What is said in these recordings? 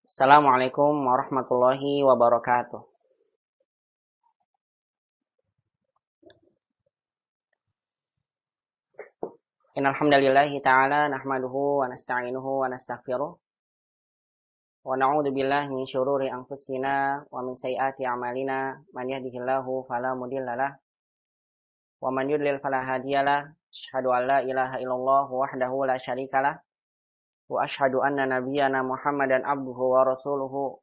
Assalamualaikum warahmatullahi wabarakatuh. Innal hamdalillahi ta'ala nahmaduhu wa nasta'inuhu wa nastaghfiruh wa na'udzu billahi min syururi anfusina wa min sayyiati a'malina man yahdihillahu fala mudhillalah wa man yudlil fala hadiyalah. Asyhadu an la ilaha illallah wahdahu la syarikalah wa asyhadu anna nabiyyana Muhammadan abduhu wa rasuluhu.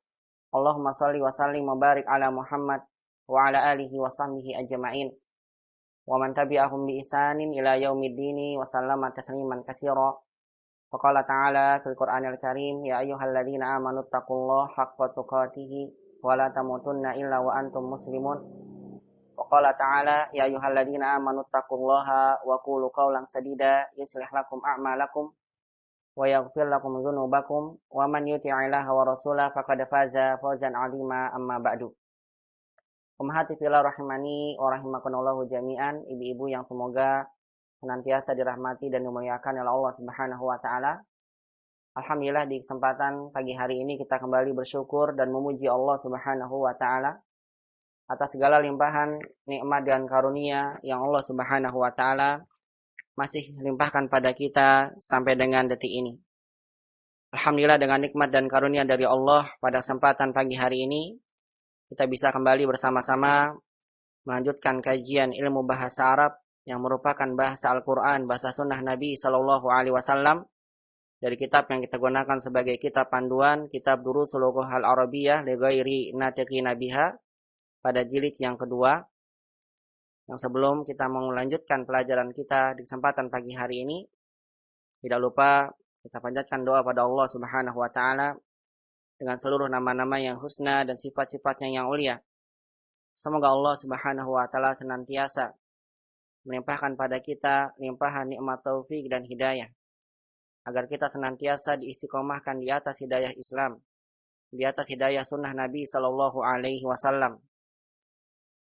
Allahumma shalli wa sallim wa barik ala Muhammad wa ala alihi wa sahbihi ajma'in. Wa man tabi'ahum bi ihsanin ila yaumiddini wa sallama tasliman katsira. Faqala ta'ala fil Qur'anil Karim, ya ayyuhalladzina amanu taqullaha haqqa tuqatih wa la tamutunna illa wa antum muslimun. Faqala ta'ala ya ayyuhalladzina amanu taqullaha wa qulu qawlan sadida yuslih lakum a'malakum wa yaghfir lakum dzunubakum wa man yuti'illaha wa rasulahu faqad faza fawzan 'azima. Amma ba'du. Ummahati fillah rahimani wa rahimakumullah jami'an, ibu-ibu yang semoga senantiasa dirahmati dan dimuliakan oleh Allah Subhanahu wa taala. Alhamdulillah, di kesempatan pagi hari ini kita kembali bersyukur dan memuji Allah Subhanahu wa taala atas segala limpahan nikmat dan karunia yang Allah Subhanahu wa taala masih limpahkan pada kita sampai dengan detik ini. Alhamdulillah, dengan nikmat dan karunia dari Allah, pada kesempatan pagi hari ini kita bisa kembali bersama-sama melanjutkan kajian ilmu bahasa Arab yang merupakan bahasa Al-Quran, bahasa sunnah Nabi Sallallahu Alaihi Wasallam, dari kitab yang kita gunakan sebagai kitab panduan, kitab Durusul Lughah Al-Arabiyyah li ghairi natiqina biha, pada jilid yang kedua. Yang sebelum kita melanjutkan pelajaran kita di kesempatan pagi hari ini, tidak lupa kita panjatkan doa pada Allah Subhanahu wa taala dengan seluruh nama-nama yang husna dan sifat-sifatnya yang ulia. Semoga Allah Subhanahu wa taala senantiasa melimpahkan pada kita limpahan nikmat taufik dan hidayah, agar kita senantiasa diistiqomahkan di atas hidayah Islam, di atas hidayah sunnah Nabi sallallahu alaihi wasallam.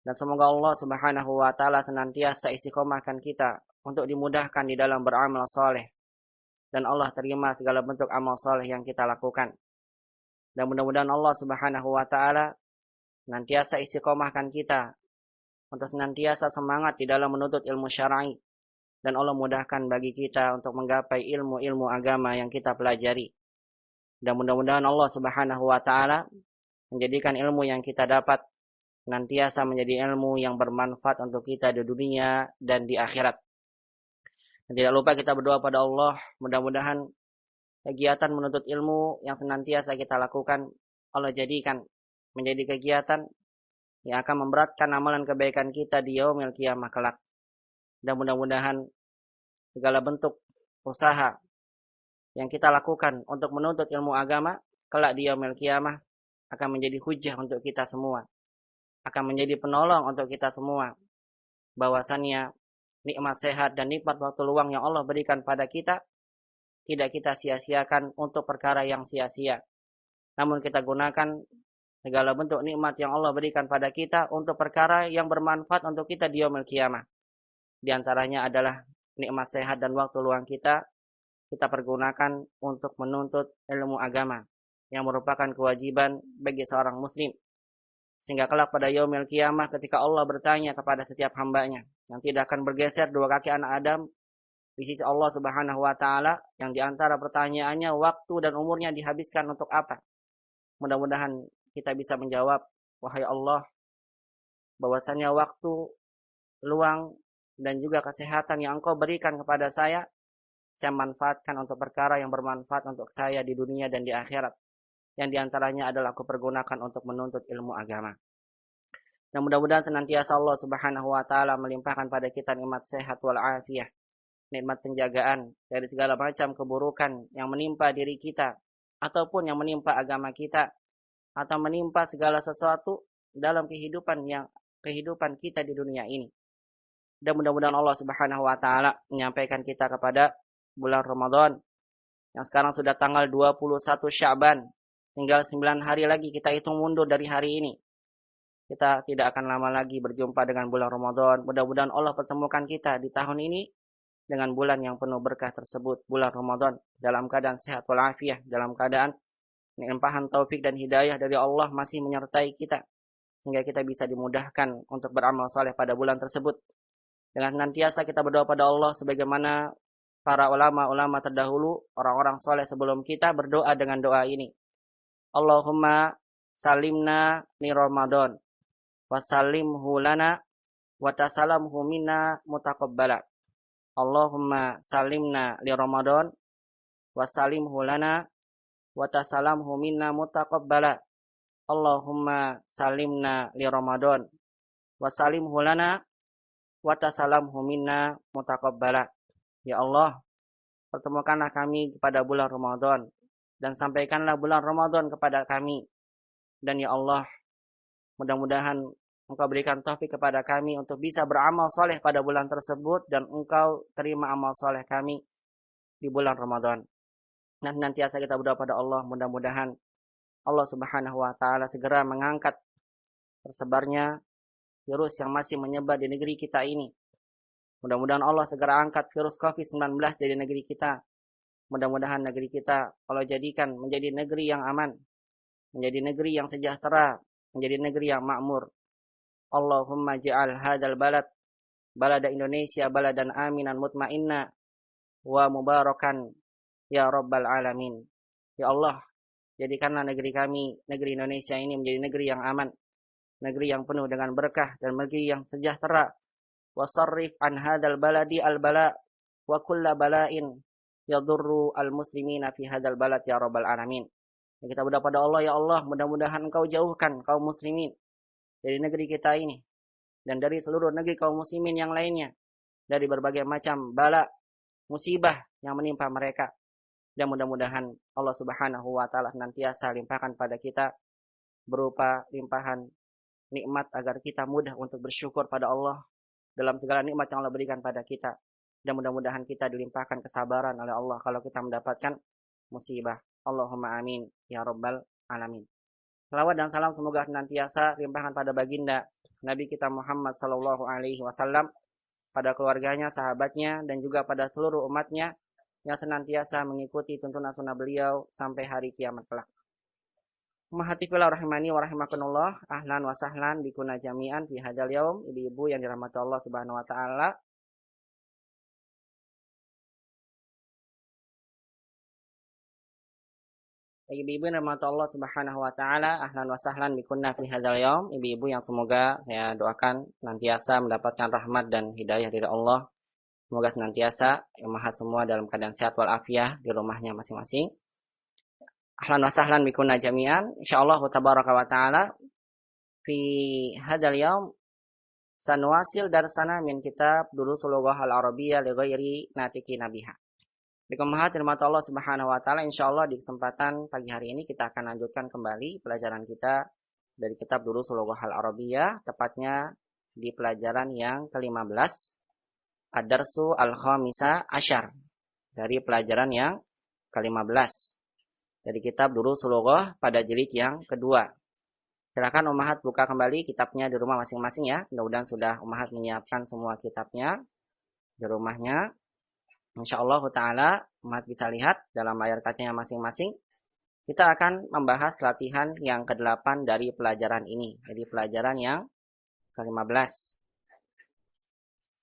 Dan semoga Allah Subhanahu wa taala senantiasa istiqomahkan kita untuk dimudahkan di dalam beramal saleh, dan Allah terima segala bentuk amal saleh yang kita lakukan. Dan mudah-mudahan Allah Subhanahu wa taala senantiasa istiqomahkan kita untuk senantiasa semangat di dalam menuntut ilmu syar'i, dan Allah mudahkan bagi kita untuk menggapai ilmu-ilmu agama yang kita pelajari. Dan mudah-mudahan Allah Subhanahu wa taala menjadikan ilmu yang kita dapat senantiasa menjadi ilmu yang bermanfaat untuk kita di dunia dan di akhirat. Dan tidak lupa kita berdoa pada Allah, mudah-mudahan kegiatan menuntut ilmu yang senantiasa kita lakukan, Allah jadikan menjadi kegiatan yang akan memberatkan amalan kebaikan kita di yaumil qiyamah kelak. Dan mudah-mudahan segala bentuk usaha yang kita lakukan untuk menuntut ilmu agama kelak di yaumil qiyamah akan menjadi hujjah untuk kita semua, akan menjadi penolong untuk kita semua, bahwasannya nikmat sehat dan nikmat waktu luang yang Allah berikan pada kita tidak kita sia-siakan untuk perkara yang sia-sia, namun kita gunakan segala bentuk nikmat yang Allah berikan pada kita untuk perkara yang bermanfaat untuk kita di yaumil qiyamah. Di antaranya adalah nikmat sehat dan waktu luang kita pergunakan untuk menuntut ilmu agama yang merupakan kewajiban bagi seorang muslim, sehingga kelak pada yaumil qiyamah ketika Allah bertanya kepada setiap hambanya yang tidak akan bergeser dua kaki anak Adam di sisi Allah Subhanahu wa taala, yang diantara pertanyaannya waktu dan umurnya dihabiskan untuk apa? Mudah-mudahan kita bisa menjawab, wahai Allah, bahwasannya waktu luang dan juga kesehatan yang Engkau berikan kepada saya manfaatkan untuk perkara yang bermanfaat untuk saya di dunia dan di akhirat, yang diantaranya adalah aku pergunakan untuk menuntut ilmu agama. Dan mudah-mudahan senantiasa Allah Subhanahu wa taala melimpahkan pada kita nikmat sehat wal afiyah, nikmat penjagaan dari segala macam keburukan yang menimpa diri kita ataupun yang menimpa agama kita atau menimpa segala sesuatu dalam kehidupan kita di dunia ini. Dan mudah-mudahan Allah Subhanahu wa taala menyampaikan kita kepada bulan Ramadan yang sekarang sudah tanggal 21 Sya'ban. Tinggal 9 hari lagi kita hitung mundur dari hari ini. Kita tidak akan lama lagi berjumpa dengan bulan Ramadan. Mudah-mudahan Allah pertemukan kita di tahun ini dengan bulan yang penuh berkah tersebut, bulan Ramadan, dalam keadaan sehat walafiat, dalam keadaan limpahan taufik dan hidayah dari Allah masih menyertai kita, sehingga kita bisa dimudahkan untuk beramal soleh pada bulan tersebut. Dengan senantiasa kita berdoa pada Allah sebagaimana para ulama-ulama terdahulu, orang-orang soleh sebelum kita berdoa dengan doa ini. Allahumma salimna ni Ramadan, wasalimhu lana, watasalamhu minna mutaqabbala. Allahumma salimna li Ramadan, wasalimhu lana, watasalamhu minna mutaqabbala. Allahumma salimna li Ramadan, wasalimhu lana, watasalamhu minna mutaqabbala. Ya Allah, pertemukanlah kami pada bulan Ramadan dan sampaikanlah bulan Ramadan kepada kami. Dan ya Allah, mudah-mudahan Engkau berikan taufik kepada kami untuk bisa beramal soleh pada bulan tersebut dan Engkau terima amal soleh kami di bulan Ramadan. Dan nantiasa kita berdoa pada Allah, mudah-mudahan Allah Subhanahu wa taala segera mengangkat tersebarnya virus yang masih menyebar di negeri kita ini. Mudah-mudahan Allah segera angkat virus COVID-19 dari negeri kita. Mudah-mudahan negeri kita Allah jadikan menjadi negeri yang aman, menjadi negeri yang sejahtera, menjadi negeri yang makmur. Allahumma ja'al hadzal balada Indonesia baladan aminan mutmainna wa mubarakan ya rabbal alamin. Ya Allah, jadikanlah negeri kami, negeri Indonesia ini menjadi negeri yang aman, negeri yang penuh dengan berkah dan negeri yang sejahtera. Wasarrif an hadzal baladi al-bala wa kulla bala'in yadurru al-muslimina fi hadzal balad ya rabbal alamin. Dan kita berdoa pada Allah, ya Allah, mudah-mudahan Engkau jauhkan kaum muslimin dari negeri kita ini dan dari seluruh negeri kaum muslimin yang lainnya dari berbagai macam bala, musibah yang menimpa mereka. Dan mudah-mudahan Allah Subhanahu wa taala senantiasa limpahkan pada kita berupa limpahan nikmat agar kita mudah untuk bersyukur pada Allah dalam segala nikmat yang Allah berikan pada kita. Dan mudah-mudahan kita dilimpahkan kesabaran oleh Allah kalau kita mendapatkan musibah. Allahumma amin ya rabbal alamin. Salawat dan salam semoga senantiasa limpahkan pada baginda Nabi kita Muhammad sallallahu alaihi wasallam, pada keluarganya, sahabatnya, dan juga pada seluruh umatnya yang senantiasa mengikuti tuntunan sunnah beliau sampai hari kiamat kelak. Mahatifillah rahimani wa rahimakumullah, ahlan wa sahlan bikuna jami'an fi hadzal yaum. Ibu-ibu yang dirahmati Allah Subhanahu wa taala, ibu-ibu yang dirahmati Allah Subhanahu wa taala, ahlan wa sahlan bikunna fi hadzal yaum. Ibu-ibu yang semoga saya doakan senantiasa mendapatkan rahmat dan hidayah dari Allah. Semoga senantiasa yang maha semua dalam keadaan sehat walafiat di rumahnya masing-masing. Ahlan wa sahlan bikunna jami'an. Insyaallah tabaraka wa taala fi hadzal yaum sanwasil darsana min kitab Durusul Lughah al-Arabiyyah li ghairi natiqina biha. Dikemahat firman Allah Subhanahu wa taala, insyaallah di kesempatan pagi hari ini kita akan lanjutkan kembali pelajaran kita dari kitab Durusul Lughah al-Arabiyyah, tepatnya di pelajaran yang ke-15, ad-darsu al-khamisa asyar, dari pelajaran yang ke-15 dari kitab Durusul Lughah pada jilid yang kedua. Silakan Ummahat buka kembali kitabnya di rumah masing-masing ya. Mudah-mudahan sudah Ummahat menyiapkan semua kitabnya di rumahnya. Insyaallah ta'ala umat bisa lihat dalam layar kacanya masing-masing. Kita akan membahas latihan yang ke-8 dari pelajaran ini. Jadi pelajaran yang ke-15.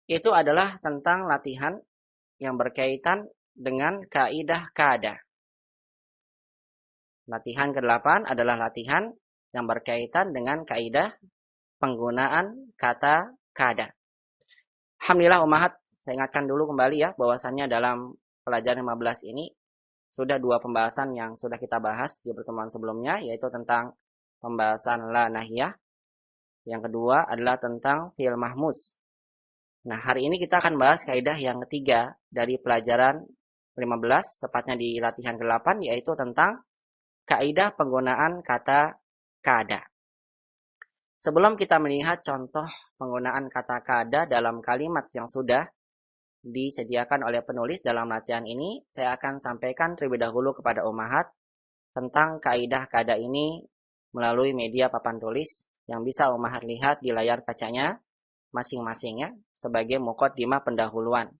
Itu adalah tentang latihan yang berkaitan dengan kaidah kada. Latihan ke-8 adalah latihan yang berkaitan dengan kaidah penggunaan kata kada. Alhamdulillah Ummahat, saya ingatkan dulu kembali ya, bahwasannya dalam pelajaran 15 ini sudah dua pembahasan yang sudah kita bahas di pertemuan sebelumnya, yaitu tentang pembahasan la nahiyah. Yang kedua adalah tentang fi'il mahmus. Nah, hari ini kita akan bahas kaidah yang ketiga dari pelajaran 15, tepatnya di latihan ke-8, yaitu tentang kaidah penggunaan kata kada. Sebelum kita melihat contoh penggunaan kata kada dalam kalimat yang sudah disediakan oleh penulis dalam latihan ini, saya akan sampaikan terlebih dahulu kepada Ummahat tentang kaidah kada ini melalui media papan tulis yang bisa Ummahat lihat di layar kacanya masing-masing ya, sebagai muqaddimah pendahuluan.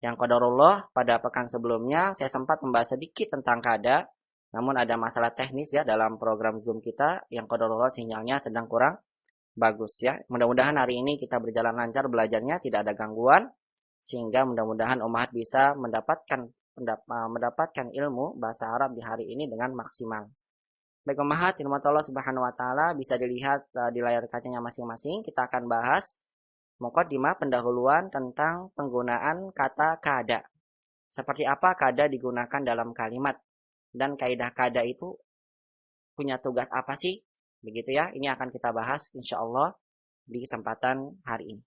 Yang qadarullah pada pekan sebelumnya saya sempat membahas sedikit tentang kada, Namun ada masalah teknis ya dalam program Zoom kita yang qadarullah sinyalnya sedang kurang bagus ya. Mudah-mudahan hari ini kita berjalan lancar belajarnya, tidak ada gangguan, sehingga mudah-mudahan umat bisa mendapatkan ilmu bahasa Arab di hari ini dengan maksimal. Baik umat, ilmu Allah Subhanahu wa taala bisa dilihat di layar kacanya masing-masing. Kita akan bahas muqaddimah pendahuluan tentang penggunaan kata kada. Seperti apa kada digunakan dalam kalimat dan kaidah kada itu punya tugas apa sih? Begitu ya, ini akan kita bahas insya Allah di kesempatan hari ini.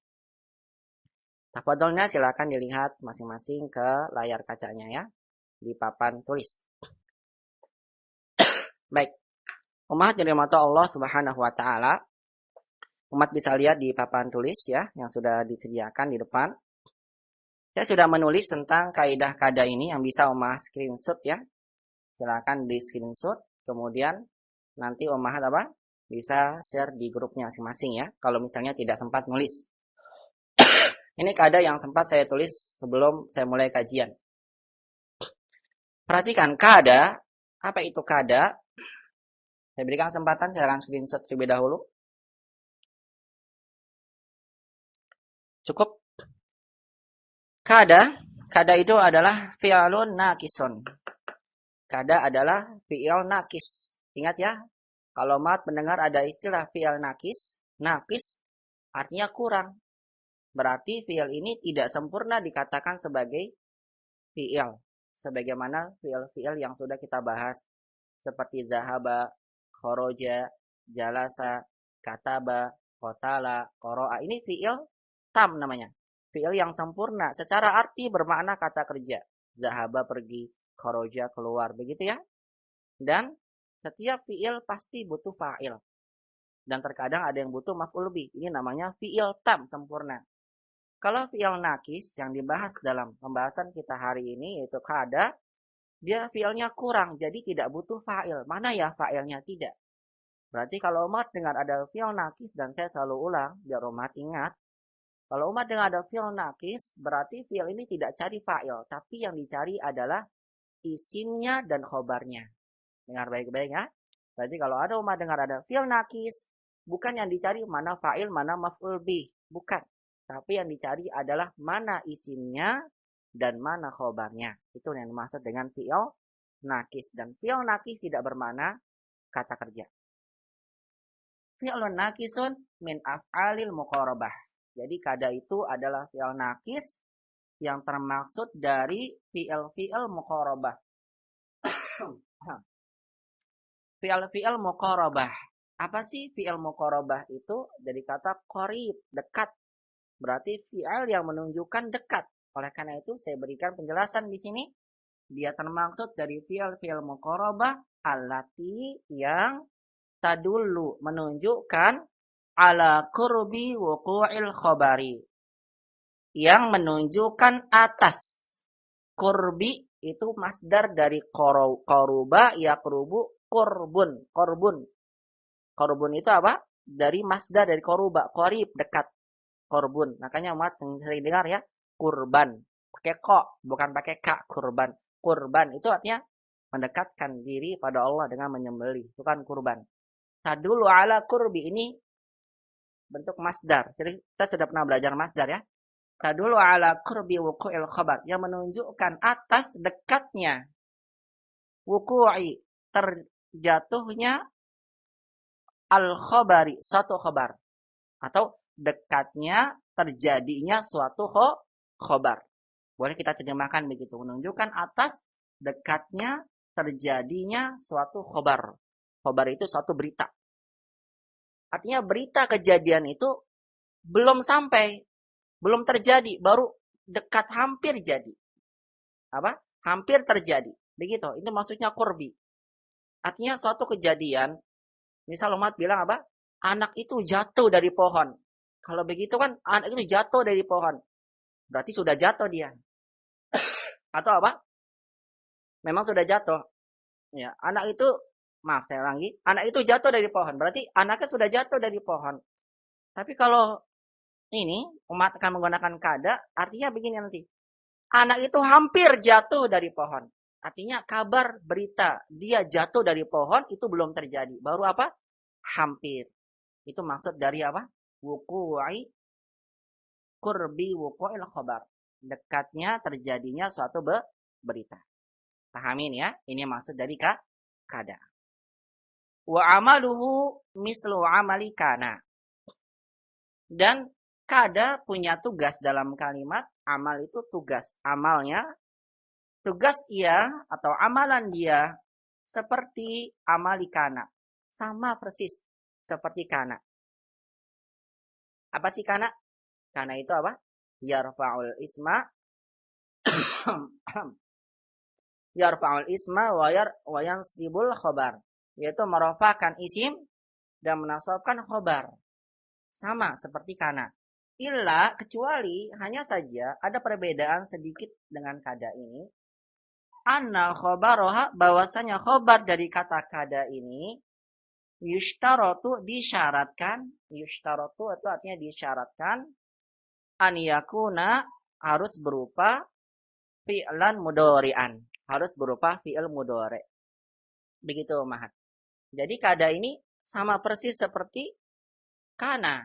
Tafadholnya silakan dilihat masing-masing ke layar kacanya ya, di papan tulis. Baik, umat yang dirahmati Allah Subhanahu wa taala, umat bisa lihat di papan tulis ya, yang sudah disediakan di depan. Saya sudah menulis tentang kaidah kada ini yang bisa umat screenshot ya. Silakan di screenshot, kemudian nanti umat apa? Bisa share di grupnya masing-masing ya, kalau misalnya tidak sempat nulis. Ini kada yang sempat saya tulis sebelum saya mulai kajian. Perhatikan kada, apa itu kada? Saya berikan kesempatan, saya akan screenshot terlebih dahulu. Cukup? Kada itu adalah fi'alun naqisun. Kada adalah fi'il naqis. Ingat ya, kalau umat mendengar ada istilah fi'il naqis artinya kurang. Berarti fi'il ini tidak sempurna dikatakan sebagai fi'il. Sebagaimana fi'il-fi'il yang sudah kita bahas. Seperti zahaba, khoroja, jalasa, kataba, qotala, qoro'a. Ini fi'il tam namanya. Fi'il yang sempurna. Secara arti bermakna kata kerja. Zahaba pergi, khoroja keluar. Begitu ya. Dan setiap fi'il pasti butuh fa'il. Dan terkadang ada yang butuh maf'ul bih. Ini namanya fi'il tam sempurna. Kalau fi'il naqis yang dibahas dalam pembahasan kita hari ini yaitu kada, dia fi'ilnya kurang, jadi tidak butuh fa'il. Mana ya fa'ilnya? Tidak. Berarti kalau umat dengar ada fi'il naqis, dan saya selalu ulang biar umat ingat, kalau umat dengar ada fi'il naqis, berarti fi'il ini tidak cari fa'il, tapi yang dicari adalah isimnya dan khobarnya. Dengar baik-baik ya. Berarti kalau ada umat dengar ada fi'il naqis, bukan yang dicari mana fa'il, mana maf'ul bih, bukan. Tapi yang dicari adalah mana isimnya dan mana khobarnya. Itu yang dimaksud dengan fi'il naqis. Dan fi'il naqis tidak bermakna kata kerja. Fi'ilun naqisun min af'alil muqarabah. Jadi kada itu adalah fi'il naqis yang termaksud dari fi'il muqarabah. Fi'il muqarabah. Apa sih fi'il muqarabah itu? Dari kata qarib, dekat. Berarti fi'il yang menunjukkan dekat. Oleh karena itu saya berikan penjelasan di sini. Dia termaksud dari fi'il muqarabah allati yang tadullu menunjukkan ala qurbi wuqu'il khabari. Yang menunjukkan atas. Qurbi itu masdar dari qaruba yaqrubu qurbun. Qurbun itu apa? Dari masdar dari qaruba, qarib, dekat. Korbun. Makanya umat sering dengar ya, kurban. Pakai kok, bukan pakai kak, kurban. Kurban itu artinya mendekatkan diri pada Allah dengan menyembelih. Itu kan kurban. Tadulu ala kurbi ini bentuk masdar. Jadi kita sudah pernah belajar masdar ya. Tadulu ala kurbi wuqu'il khabar. Yang menunjukkan atas dekatnya. Wuku'i, terjatuhnya al-khabari, satu khabar. Atau dekatnya terjadinya suatu khobar. Boleh kita terjemahkan begitu. Menunjukkan atas dekatnya terjadinya suatu khobar. Khobar itu suatu berita. Artinya berita kejadian itu belum sampai. Belum terjadi. Baru dekat hampir jadi. Apa? Hampir terjadi. Begitu. Itu maksudnya kurbi. Artinya suatu kejadian. Misal umat bilang apa? Anak itu jatuh dari pohon. Kalau begitu kan anak itu jatuh dari pohon. Berarti sudah jatuh dia. Atau apa? Memang sudah jatuh. Ya, anak itu, maaf saya ulangi, anak itu jatuh dari pohon. Berarti anaknya sudah jatuh dari pohon. Tapi kalau ini umat akan menggunakan kada, artinya begini nanti. Anak itu hampir jatuh dari pohon. Artinya kabar berita dia jatuh dari pohon itu belum terjadi. Baru apa? Hampir. Itu maksud dari apa? Wuku'i kurbi wuku'il khabar. Dekatnya terjadinya suatu berita. Pahamin ya? Ini maksud dari kada. Wa amaluhu mislu amali kana. Dan kada punya tugas dalam kalimat. Amal itu tugas. Amalnya, tugas ia atau amalan dia seperti amali kana. Sama persis seperti kana. Apa sih kana? Kana itu apa? Yarfa'ul isma. Yarfa'ul isma wa yansibul khobar. Yaitu merofahkan isim dan menasabkan khobar. Sama seperti kana. Illa kecuali hanya saja ada perbedaan sedikit dengan kada ini. Anna khobaroha bahwasanya khobar dari kata kada ini yushtarotu disyaratkan. Yushtarotu itu artinya disyaratkan. An yakuna harus berupa fi'lan mudhari'an. Harus berupa fi'il mudhari'. Begitu Mahat. Jadi kada ini sama persis seperti kana.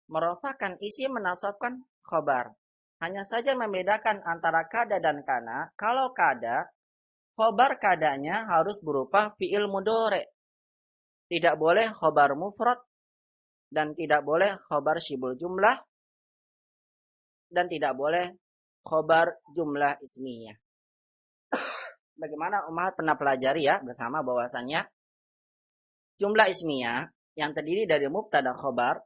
Merofahkan isi menasabkan khobar. Hanya saja membedakan antara kada dan kana. Kalau kada, khobar kadanya harus berupa fi'il mudhari'. Tidak boleh khobar mufrad. Dan tidak boleh khobar syibul jumlah. Dan tidak boleh khobar jumlah ismiyah. Bagaimana Umar pernah pelajari ya bersama bahwasannya jumlah ismiyah yang terdiri dari mubtada khobar.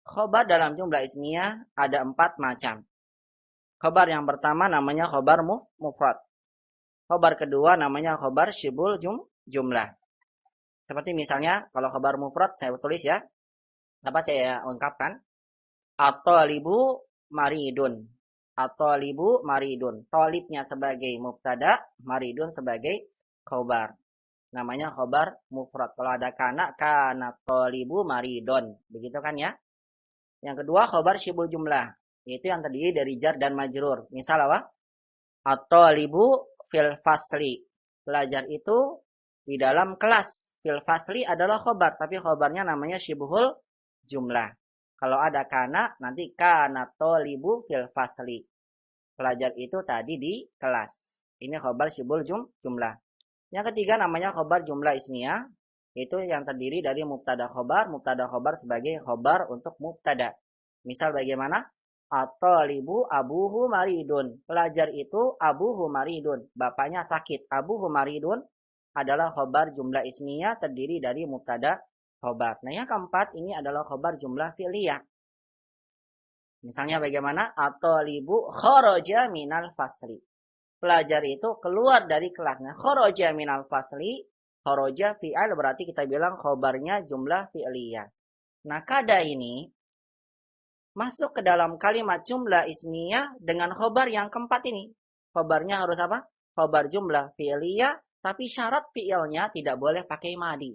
Khobar dalam jumlah ismiyah ada 4 macam. Khobar yang pertama namanya khobar mufrad. Khobar kedua namanya khobar syibul jumlah. Seperti misalnya kalau khobar mufrad saya tulis ya. Apa saya ungkapkan? At-talibu maridun. At-talibu maridun. Talibnya sebagai mubtada, maridun sebagai khobar. Namanya khobar mufrad. Kalau ada kana talibu maridun. Begitu kan ya? Yang kedua khobar syibul jumlah. Itu yang terdiri dari jar dan majrur. Misal apa? At-talibu fil fasli. Pelajar itu di dalam kelas. Fil fasli adalah khobar. Tapi khobarnya namanya syibhul jumlah. Kalau ada kana, nanti kana talibu fil fasli. Pelajar itu tadi di kelas. Ini khobar syibhul jumlah. Yang ketiga namanya khobar jumlah ismiyah. Itu yang terdiri dari mubtada khobar sebagai khobar untuk mubtada. Misal bagaimana? At-talibu abuhu maridun. Pelajar itu abuhu maridun. Bapaknya sakit. Abuhu maridun adalah khobar jumlah ismiyah terdiri dari mubtada khobar. Nah yang keempat ini adalah khobar jumlah fi'liyah. Misalnya bagaimana? At-talibu kharaja minal fasli. Pelajar itu keluar dari kelasnya. Kharaja minal fasli. Kharaja fi'al berarti kita bilang khobarnya jumlah fi'liyah. Nah kada ini masuk ke dalam kalimat jumlah ismiyah dengan khobar yang keempat ini. Khobarnya harus apa? Khobar jumlah fi'liyah. Tapi syarat fi'ilnya tidak boleh pakai madi.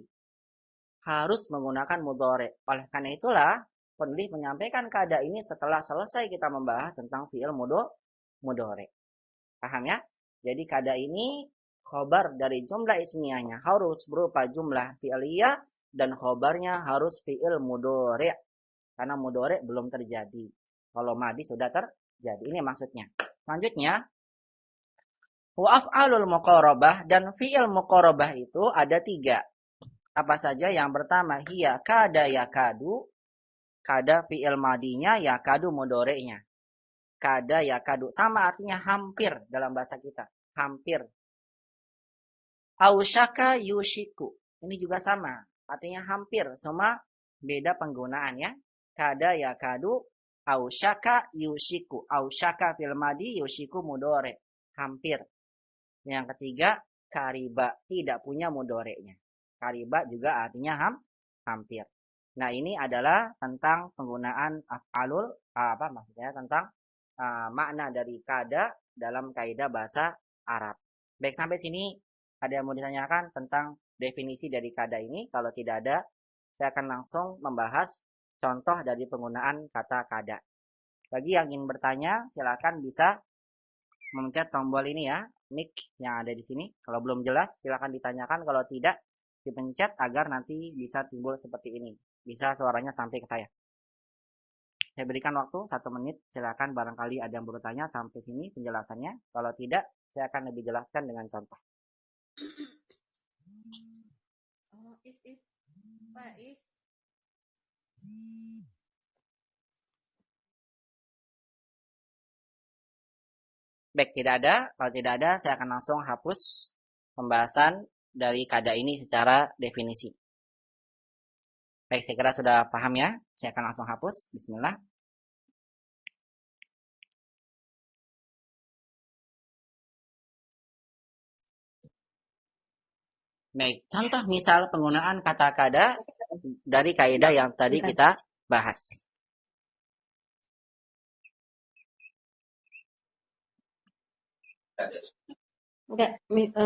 Harus menggunakan mudhari'. Oleh karena itulah penulis menyampaikan kada ini setelah selesai kita membahas tentang fi'il mudhari'. Paham ya? Jadi kada ini khobar dari jumlah ismiyahnya harus berupa jumlah fi'liyah dan khobarnya harus fi'il mudhari'. Karena mudhari' belum terjadi. Kalau madi sudah terjadi. Ini maksudnya. Selanjutnya, wa af'alul muqarabah dan fi'il muqarabah itu ada 3. Apa saja? Yang pertama, hiya kada yakadu. Kada fi'il madinya, yakadu mudhari'nya. Kada yakadu. Sama artinya hampir dalam bahasa kita. Hampir. Ausyaka yushiku. Ini juga sama. Artinya hampir. Semua beda penggunaan ya. Kada yakadu. Ausyaka yushiku. Ausyaka fi'il madi, yushiku mudhari'. Hampir. Yang ketiga, kariba. Tidak punya mudhari'nya. Kariba juga artinya hampir. Nah ini adalah tentang penggunaan af'alul, tentang makna dari kada dalam kaidah bahasa Arab. Baik, sampai sini ada yang mau ditanyakan tentang definisi dari kada ini? Kalau tidak ada, saya akan langsung membahas contoh dari penggunaan kata kada. Bagi yang ingin bertanya, silakan bisa memencet tombol ini ya, mic yang ada di sini. Kalau belum jelas, silakan ditanyakan. Kalau tidak, dipencet agar nanti bisa timbul seperti ini. Bisa suaranya sampai ke saya. Saya berikan waktu 1 menit. Silakan barangkali ada yang bertanya sampai sini penjelasannya. Kalau tidak, saya akan lebih jelaskan dengan contoh. Baik, tidak ada. Kalau tidak ada, saya akan langsung hapus pembahasan dari kada ini secara definisi. Baik, saya kira sudah paham ya. Saya akan langsung hapus. Bismillah. Baik, contoh misal penggunaan kata kada dari kaidah yang tadi kita bahas. Enggak,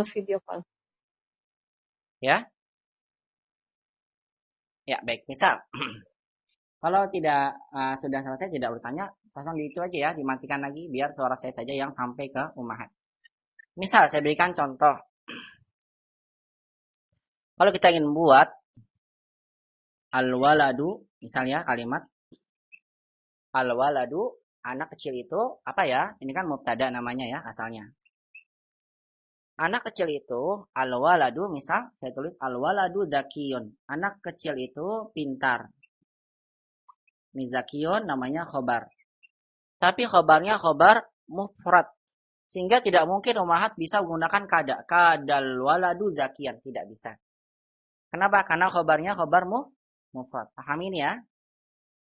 video call. Ya? Ya, baik. Misal, kalau tidak sudah selesai, tidak bertanya, langsung gitu aja ya, dimatikan lagi, biar suara saya saja yang sampai ke ummahat. Misal, saya berikan contoh. Kalau kita ingin buat al-waladu, misalnya kalimat al-waladu, anak kecil itu, apa ya? Ini kan mubtada namanya ya, asalnya. Anak kecil itu, al-waladu, misal, saya tulis al-waladu zakiyun. Anak kecil itu pintar. Mizakiyun namanya khobar. Tapi khobarnya khobar mufrad. Sehingga tidak mungkin ummahat bisa menggunakan kada. Kadal waladu zakiyan. Tidak bisa. Kenapa? Karena khobarnya khobar mufrad. Paham ini ya?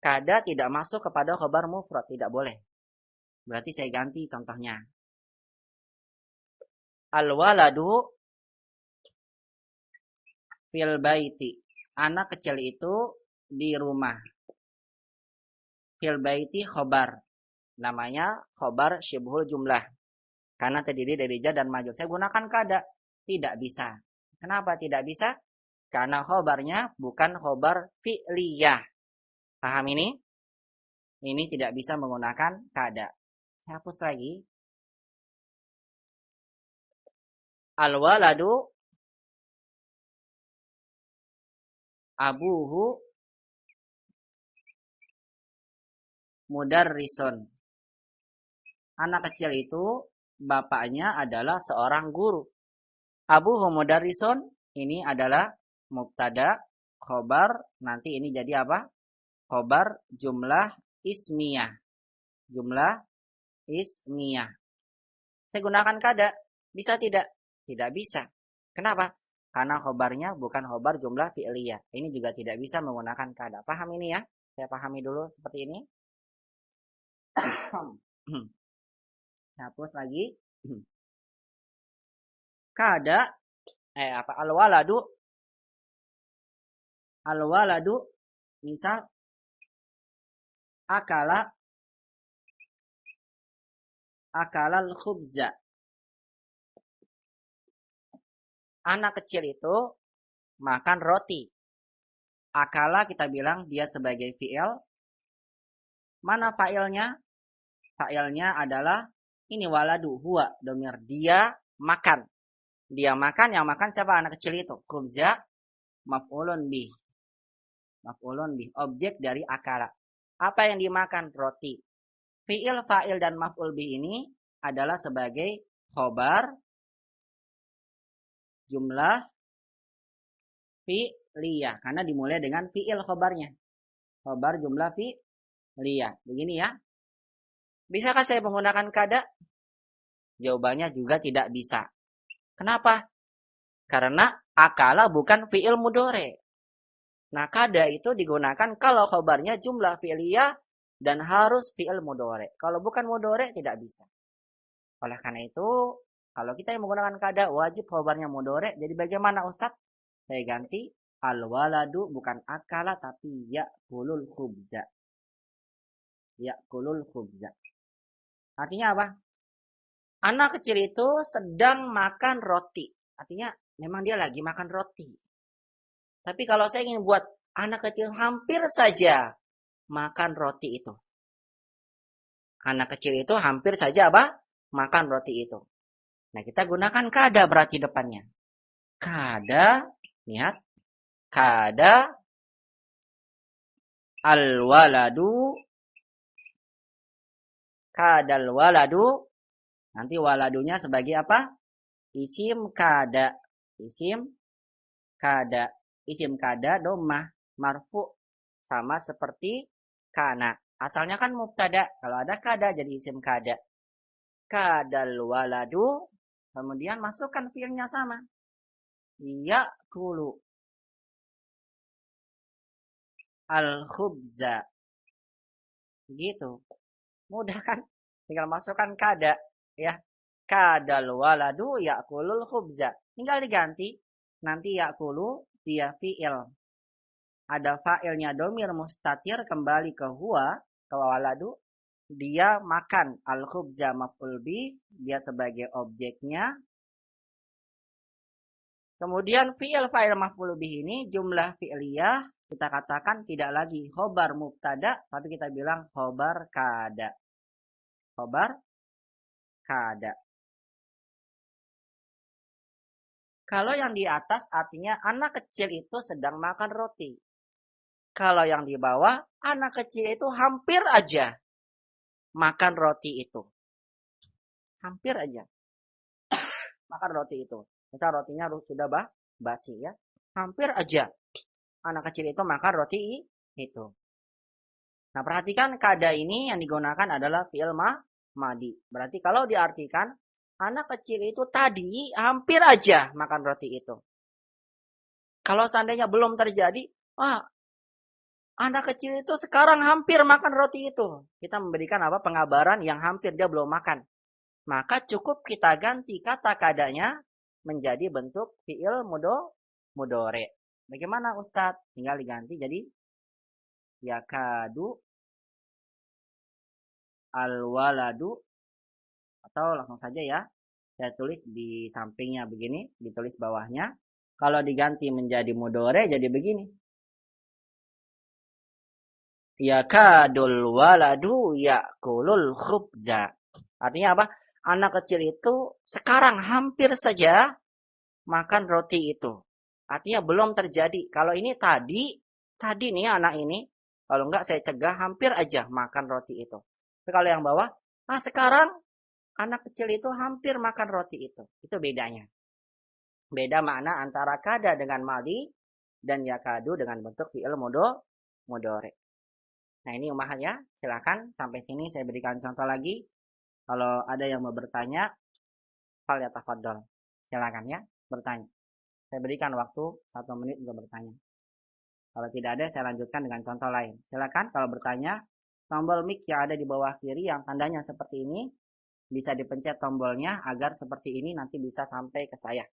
Kada tidak masuk kepada khobar mufrad. Tidak boleh. Berarti saya ganti contohnya. Al-waladu fil baiti. Anak kecil itu di rumah. Fil baiti khobar. Namanya khobar syibhul jumlah. Karena terdiri dari ja dan majrur. Saya gunakan kada. Tidak bisa. Kenapa tidak bisa? Karena khobarnya bukan khobar fi'liyah. Paham ini? Ini tidak bisa menggunakan kada. Saya hapus lagi. Al-waladu abuhu mudarrisun. Anak kecil itu bapaknya adalah seorang guru. Abuhu mudarrisun ini adalah mubtada, khobar, nanti ini jadi apa? Khobar jumlah ismiyah. Jumlah ismiyah. Saya gunakan kada. Bisa tidak? Tidak bisa. Kenapa? Karena khobarnya bukan khobar jumlah fi'liyah. Ini juga tidak bisa menggunakan kada. Paham ini ya? Saya pahami dulu seperti ini. Hapus lagi. Kada. Al-waladu. Misal. Akalal khubza. Anak kecil itu makan roti. Akala kita bilang dia sebagai fi'il. Mana fa'ilnya? Fa'ilnya adalah ini waladu, huwa, domir. Dia makan. Dia makan, yang makan siapa? Anak kecil itu. Khubza, maf'ulun bih. Maf'ulun bih. Objek dari akala. Apa yang dimakan? Roti. Fi'il, fa'il, dan maf'ul bih ini adalah sebagai khobar jumlah fi'liyah. Karena dimulai dengan fi'il khobarnya. Khobar jumlah fi'liyah. Begini ya. Bisakah saya menggunakan kada? Jawabannya juga tidak bisa. Kenapa? Karena akala bukan fi'il mudhari. Nah, kada itu digunakan kalau khobarnya jumlah fi'liyah dan harus fi'il mudhari. Kalau bukan mudhari tidak bisa. Oleh karena itu, kalau kita yang menggunakan kada wajib khobarnya mudhari. Jadi bagaimana Ustaz? Saya ganti al-waladu bukan akala tapi ya'kulul khubza. Ya'kulul khubza. Artinya apa? Anak kecil itu sedang makan roti. Artinya memang dia lagi makan roti. Tapi kalau saya ingin buat anak kecil hampir saja makan roti itu. Anak kecil itu hampir saja apa? Makan roti itu. Nah, kita gunakan kada berarti depannya. Kada, lihat. Kada al-waladu. Kadal waladu. Nanti waladunya sebagai apa? Isim kada. Isim kada. Isim kada domah marfu. Sama seperti kana. Asalnya kan mubtada. Kalau ada kada jadi isim kada. Kadal waladu. Kemudian masukkan fiilnya sama. Ya'kulu al-khubza. Gitu. Mudah kan? Tinggal masukkan kada. Ya. Kadal waladu ya'kulul khubza. Tinggal diganti. Nanti ya'kulu dia fi'il. Ada fa'ilnya domir mustatir kembali ke huwa. Ke waladu. Dia makan al-khubza maf'ul bih. Dia sebagai objeknya. Kemudian fi'il fa'il maf'ul bih ini jumlah fi'liyah kita katakan tidak lagi khobar mubtada tapi kita bilang khobar kada. Khobar kada. Kalau yang di atas artinya anak kecil itu sedang makan roti. Kalau yang di bawah anak kecil itu hampir aja makan roti itu. Hampir aja makan roti itu. Misal rotinya sudah basi ya. Hampir aja anak kecil itu makan roti itu. Nah, perhatikan kada ini yang digunakan adalah fi'il madi. Berarti kalau diartikan anak kecil itu tadi hampir aja makan roti itu. Kalau seandainya belum terjadi, anak kecil itu sekarang hampir makan roti itu. Kita memberikan apa? Pengabaran yang hampir dia belum makan. Maka cukup kita ganti kata kadanya menjadi bentuk fi'il mudhari. Bagaimana Ustadz? Tinggal diganti jadi yakadu al-waladu. Atau langsung saja ya. Saya tulis di sampingnya begini. Ditulis bawahnya. Kalau diganti menjadi mudhari jadi begini. Yakadul waladu yakulul khubza. Artinya apa? Anak kecil itu sekarang hampir saja makan roti itu. Artinya belum terjadi. Kalau ini tadi nih anak ini. Kalau enggak saya cegah hampir aja makan roti itu. Tapi kalau yang bawah, sekarang anak kecil itu hampir makan roti itu. Itu bedanya. Beda makna antara kada dengan madi dan yakadu dengan bentuk fi'il mudhari. Nah ini umahan ya. Silakan sampai sini saya berikan contoh lagi. Kalau ada yang mau bertanya, fal yatafadhol. Silakan ya bertanya. Saya berikan waktu 1 menit untuk bertanya. Kalau tidak ada, saya lanjutkan dengan contoh lain. Silakan kalau bertanya, tombol mic yang ada di bawah kiri yang tandanya seperti ini, bisa dipencet tombolnya agar seperti ini nanti bisa sampai ke saya.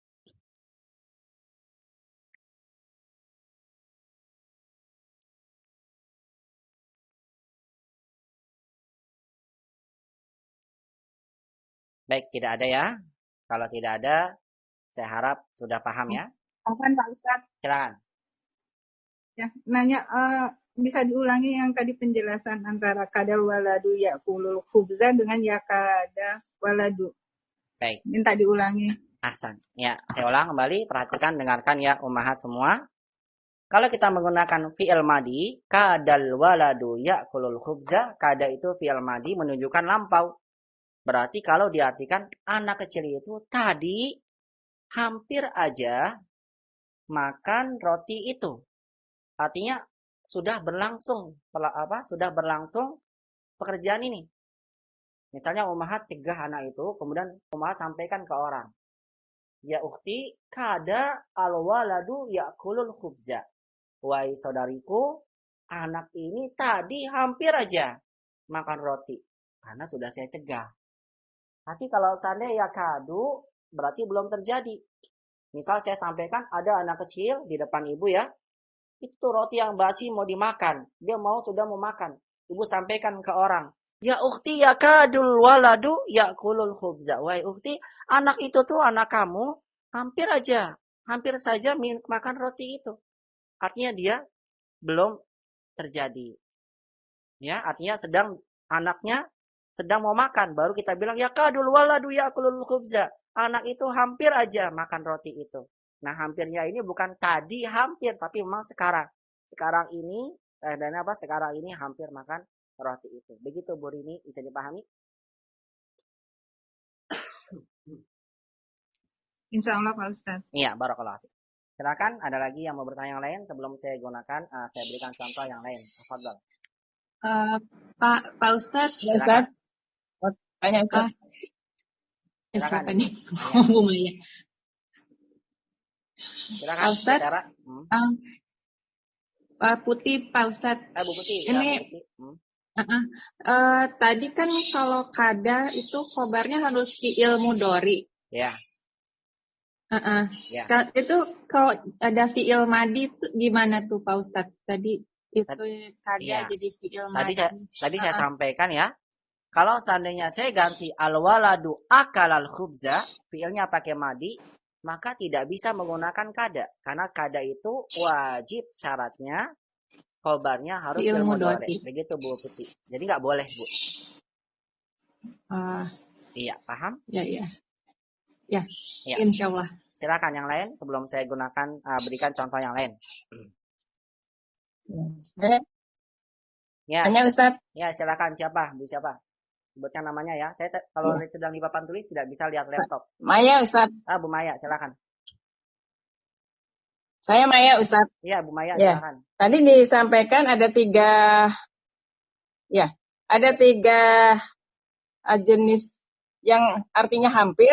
Baik, tidak ada ya. Kalau tidak ada, saya harap sudah paham ya. Apaan Pak Ustadz? Silakan. Ya, nanya bisa diulangi yang tadi penjelasan antara kadal waladu yakulul khubza dengan yakada waladu. Baik. Minta diulangi. Ahsan. Ya, saya ulang kembali. Perhatikan, dengarkan ya ummahat semua. Kalau kita menggunakan fi'il madi, kadal waladu yakulul khubza, kada itu fi'il madi menunjukkan lampau. Berarti kalau diartikan anak kecil itu tadi hampir aja makan roti itu. Artinya sudah berlangsung pekerjaan ini. Misalnya ummahat cegah anak itu, kemudian ummahat sampaikan ke orang. Ya ukhti, kada al-waladu ya'kulul khubza. Wahai saudariku, anak ini tadi hampir aja makan roti. Karena sudah saya cegah. Tapi kalau seandainya yakadu, berarti belum terjadi. Misal saya sampaikan ada anak kecil di depan ibu ya. Itu roti yang basi mau dimakan. Dia sudah mau makan. Ibu sampaikan ke orang. Ya ukhti yakadul waladu yakulul khubza. Wahai ukhti, anak itu tuh anak kamu hampir saja makan roti itu. Artinya dia belum terjadi. Ya, artinya anaknya sedang mau makan. Baru kita bilang yakadul waladu yakulul khubza. Anak itu hampir aja makan roti itu. Nah, hampirnya ini bukan tadi hampir, tapi memang sekarang. Sekarang ini, dan apa? Sekarang ini hampir makan roti itu. Begitu Bu Rini, bisa dipahami? Insya Allah Pak Ustadz. Iya, barakallah. Silakan, ada lagi yang mau bertanya yang lain sebelum saya gunakan, saya berikan contoh yang lain. Tafadhol. Pak Ustadz. Ya, Ustaz. Tanya, Ustaz. Silakan. Siapa nih? Bu Maya. Silakan. Pak Ustadz. Bicara. Putih Pak Ustadz. Bu Putih. Ini Ya, tadi kan kalau kada itu khobarnya harus fi'il mudhari. ya. Ya. Itu kalau ada fi'il madi gimana tuh Pak Ustadz? Tadi itu kada Ya. jadi fi'il madi. Tadi saya sampaikan ya. Kalau seandainya saya ganti al-waladu akalal khubza, fi'ilnya pakai madi, maka tidak bisa menggunakan kada. Karena kada itu wajib syaratnya, khobarnya harus fi'il mudhari. Begitu Bu Putih. Jadi nggak boleh Bu. Iya, paham? Ya. Insya Allah. Silakan yang lain sebelum saya gunakan berikan contoh yang lain. Ya. Tanya Ustaz. Ya, silakan siapa? Bu siapa? Sebutkan namanya ya. Saya kalau sedang di papan tulis tidak bisa lihat laptop. Maya Ustaz. Bu Maya, silakan. Saya Maya Ustaz. Iya, Bu Maya, silakan. Tadi disampaikan ada tiga jenis yang artinya hampir.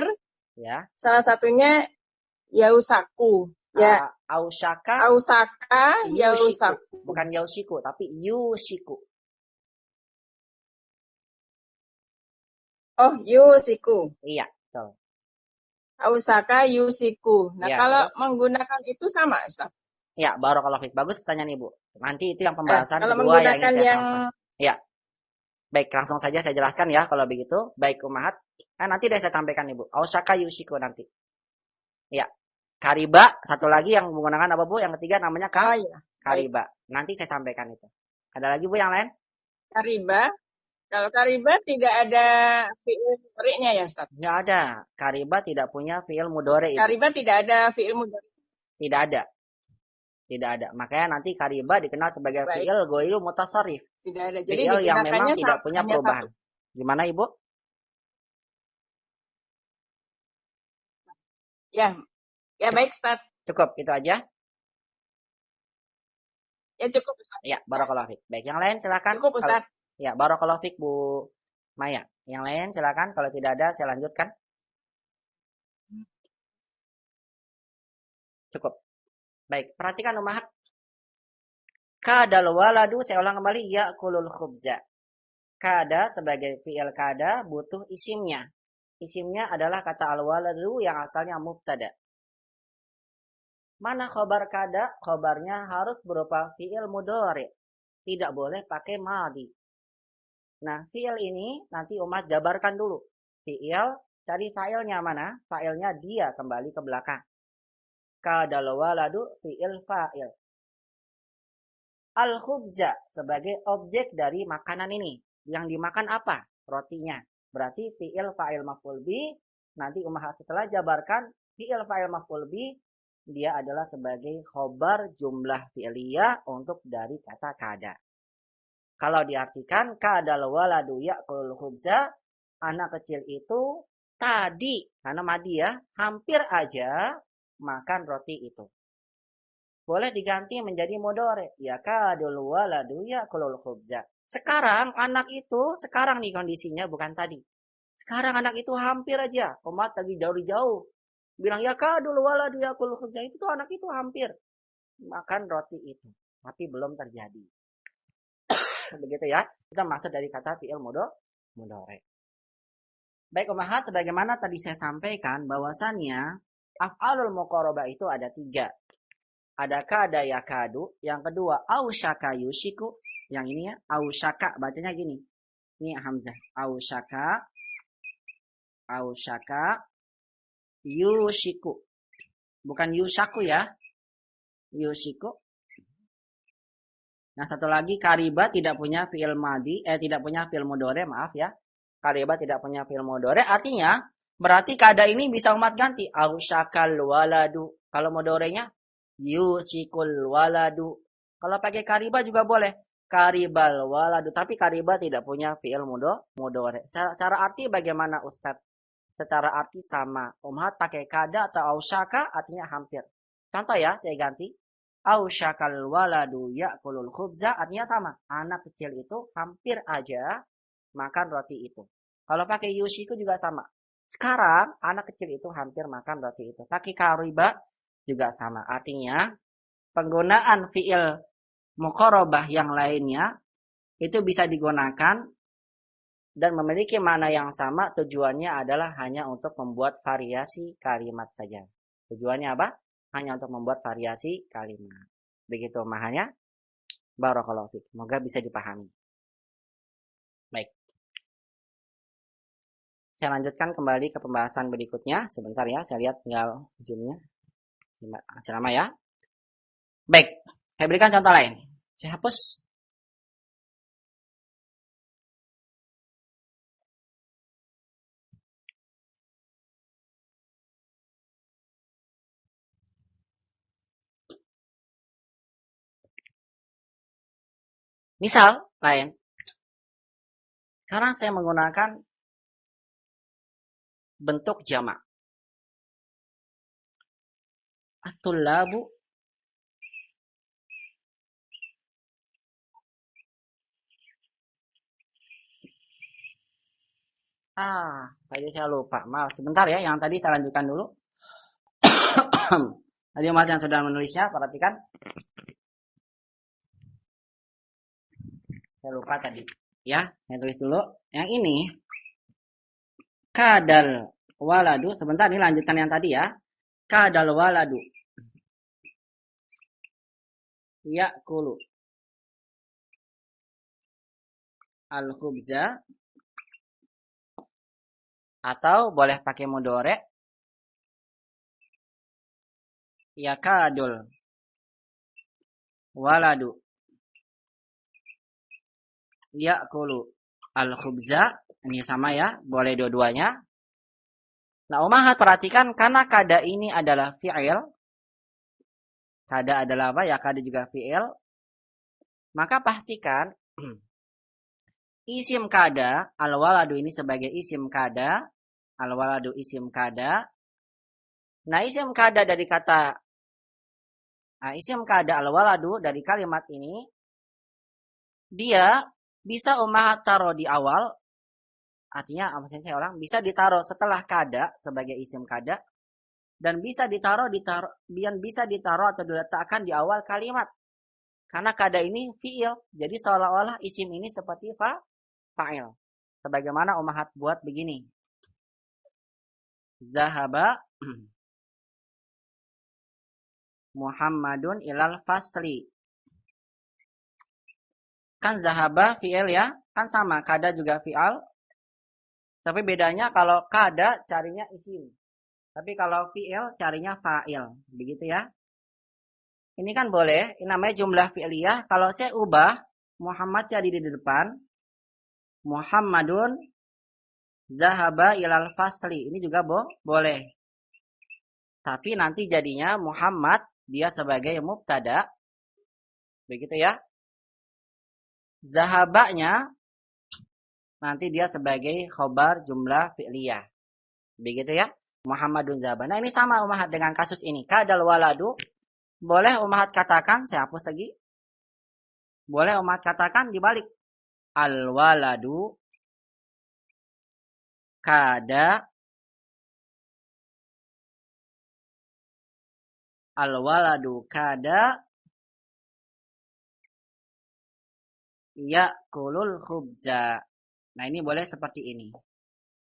Ya. Salah satunya yausaku. Ya. Ausaka, yausaku. Bukan yausiku, tapi yusiku. Oh, yusiku. Iya, betul. Ausaka yusiku. Nah, ya, kalau terus? Menggunakan itu sama, Ustaz. Ya, barakallahu fiik. Bagus pertanyaan Ibu. Nanti itu yang pembahasan kalau kedua yang menggunakan ingin saya sampaikan. Ya. Baik, langsung saja saya jelaskan ya kalau begitu. Baik, Ummahat. Nanti deh saya sampaikan Ibu. Ausaka yusiku nanti. Ya. Kariba, satu lagi yang menggunakan apa Bu? Yang ketiga namanya kariba. Nanti saya sampaikan itu. Ada lagi Bu yang lain? Kariba. Kalau kariba tidak ada fi'il mudhari'nya ya, Ustaz? Nggak ada. Kariba tidak punya fi'il mudhari'. Kariba tidak ada fi'il mudhari'. Tidak ada. Makanya nanti kariba dikenal sebagai fi'il ghairu mutasarrif. Tidak ada. Jadi fi'il yang memang tidak punya perubahan. Gimana Ibu? Ya baik, Ustaz. Cukup, itu aja? Ya cukup, Ustaz. Ya, barakallahu fiik. Baik, yang lain silakan. Cukup, Ustaz. Ya, barakallahu fiik Bu Maya. Yang lain silakan, kalau tidak ada saya lanjutkan. Cukup. Baik, perhatikan Ummahat. Kadal waladu, saya ulang kembali, ya'kulul khubza. Kada sebagai fi'il kada butuh isimnya. Isimnya adalah kata al-waladu yang asalnya mubtada. Mana khobar kada? Khobarnya harus berupa fi'il mudhari. Tidak boleh pakai madi. Nah, fi'il ini nanti Ummahat jabarkan dulu. Fi'il, cari fa'ilnya mana? Fa'ilnya dia kembali ke belakang. Kadal waladu fi'il fa'il. Al-khubza sebagai objek dari makanan ini. Yang dimakan apa? Rotinya. Berarti fi'il fa'il maf'ul bi. Nanti Ummahat setelah jabarkan fi'il fa'il maf'ul bi, dia adalah sebagai khobar jumlah fi'liyah untuk dari kata kada. Kalau diartikan kadal waladu ya'kulul khubza, anak kecil itu tadi, karena madi ya, hampir aja makan roti itu. Boleh diganti menjadi mudhari. Ya kadul waladu ya'kulul khubza. Sekarang anak itu, sekarang nih kondisinya bukan tadi. Sekarang anak itu hampir aja. Ummahat lagi jauh-jauh. Bilang ya kadul waladu ya'kulul khubza. Itu tuh anak itu hampir makan roti itu. Tapi belum terjadi. Begitu ya. Kita maksud dari kata fi'il mudhari. Baik Ummahat, sebagaimana tadi saya sampaikan bahwasannya af'alul muqarabah itu ada 3. Ada kada yakadu, yang kedua ausyaka yushiku, yang ini ya, ausyaka bacanya gini. Ini hamzah. Ausyaka yushiku. Bukan yushaku ya. Yushiku. Nah, satu lagi kariba tidak punya fi'il madi, tidak punya fi'il mudhari, maaf ya. Kariba tidak punya fi'il mudhari, artinya Berarti kada ini bisa umat ganti. Ausyakal waladu. Kalau mudorenya yusikul waladu. Kalau pakai kariba juga boleh. Karibal waladu. Tapi kariba tidak punya fi'il mudore. Secara arti bagaimana Ustadz? Secara arti sama. Umat pakai kada atau ausyaka artinya hampir. Contoh ya, saya ganti. Ausyakal waladu ya'kulul khubza artinya sama. Anak kecil itu hampir aja makan roti itu. Kalau pakai yushiku juga sama. Sekarang anak kecil itu hampir makan roti itu. Pakai kariba juga sama. Artinya penggunaan fi'il muqarabah yang lainnya itu bisa digunakan dan memiliki makna yang sama. Tujuannya adalah hanya untuk membuat variasi kalimat saja. Tujuannya apa? Hanya untuk membuat variasi kalimat. Begitu maknanya. Barakallahu fiik. Semoga bisa dipahami. Baik. Saya lanjutkan kembali ke pembahasan berikutnya. Sebentar ya, saya lihat tinggal zoom-nya. Masih lama ya. Baik, saya berikan contoh lain. Saya hapus. Misal lain. Sekarang saya menggunakan bentuk jamak. At-tullabu tadi saya lupa. Maaf, sebentar ya. Yang tadi saya lanjutkan dulu. Tadi umat yang sudah menulisnya, perhatikan. Saya lupa tadi. Ya, saya tulis dulu. Yang ini. Kadal waladu. Sebentar, ini lanjutkan yang tadi ya. Kadal waladu. Ya'kulu al-khubza. Atau boleh pakai mudhari'. Yakadul waladu ya'kulu al-khubza. Ini sama ya, boleh dua-duanya. Nah, umahat perhatikan karena kada ini adalah fi'il. Kada adalah apa? Ya kada juga fi'il. Maka pastikan isim kada, al-waladu ini sebagai isim kada. Al-waladu isim kada. Nah, isim kada dari kata isim kada al-waladu dari kalimat ini dia bisa umahat taruh di awal. Artinya saya ulang, bisa ditaruh setelah kada sebagai isim kada dan bisa ditaruh atau diletakkan di awal kalimat. Karena kada ini fi'il, jadi seolah-olah isim ini seperti fa'il. Sebagaimana umahat buat begini. Zahaba Muhammadun ilal fasli. Kan zahaba fi'il ya, kan sama, kada juga fi'al. Tapi bedanya kalau kada carinya isim. Tapi kalau fi'il carinya fa'il. Begitu ya. Ini kan boleh, ini namanya jumlah fi'liyah. Kalau saya ubah, Muhammad jadi di depan. Muhammadun zahaba ilal fasli. Ini juga boleh. Tapi nanti jadinya Muhammad, dia sebagai mubtada. Begitu ya. Zahabanya nanti dia sebagai khobar jumlah fi'liyah. Begitu ya. Muhammadun zahaba. Nah, ini sama umahat dengan kasus ini. Kadal waladu. Boleh umahat katakan, saya hapus lagi. Boleh umahat katakan dibalik. Al waladu kada ya'kulul khubza. Nah, ini boleh seperti ini.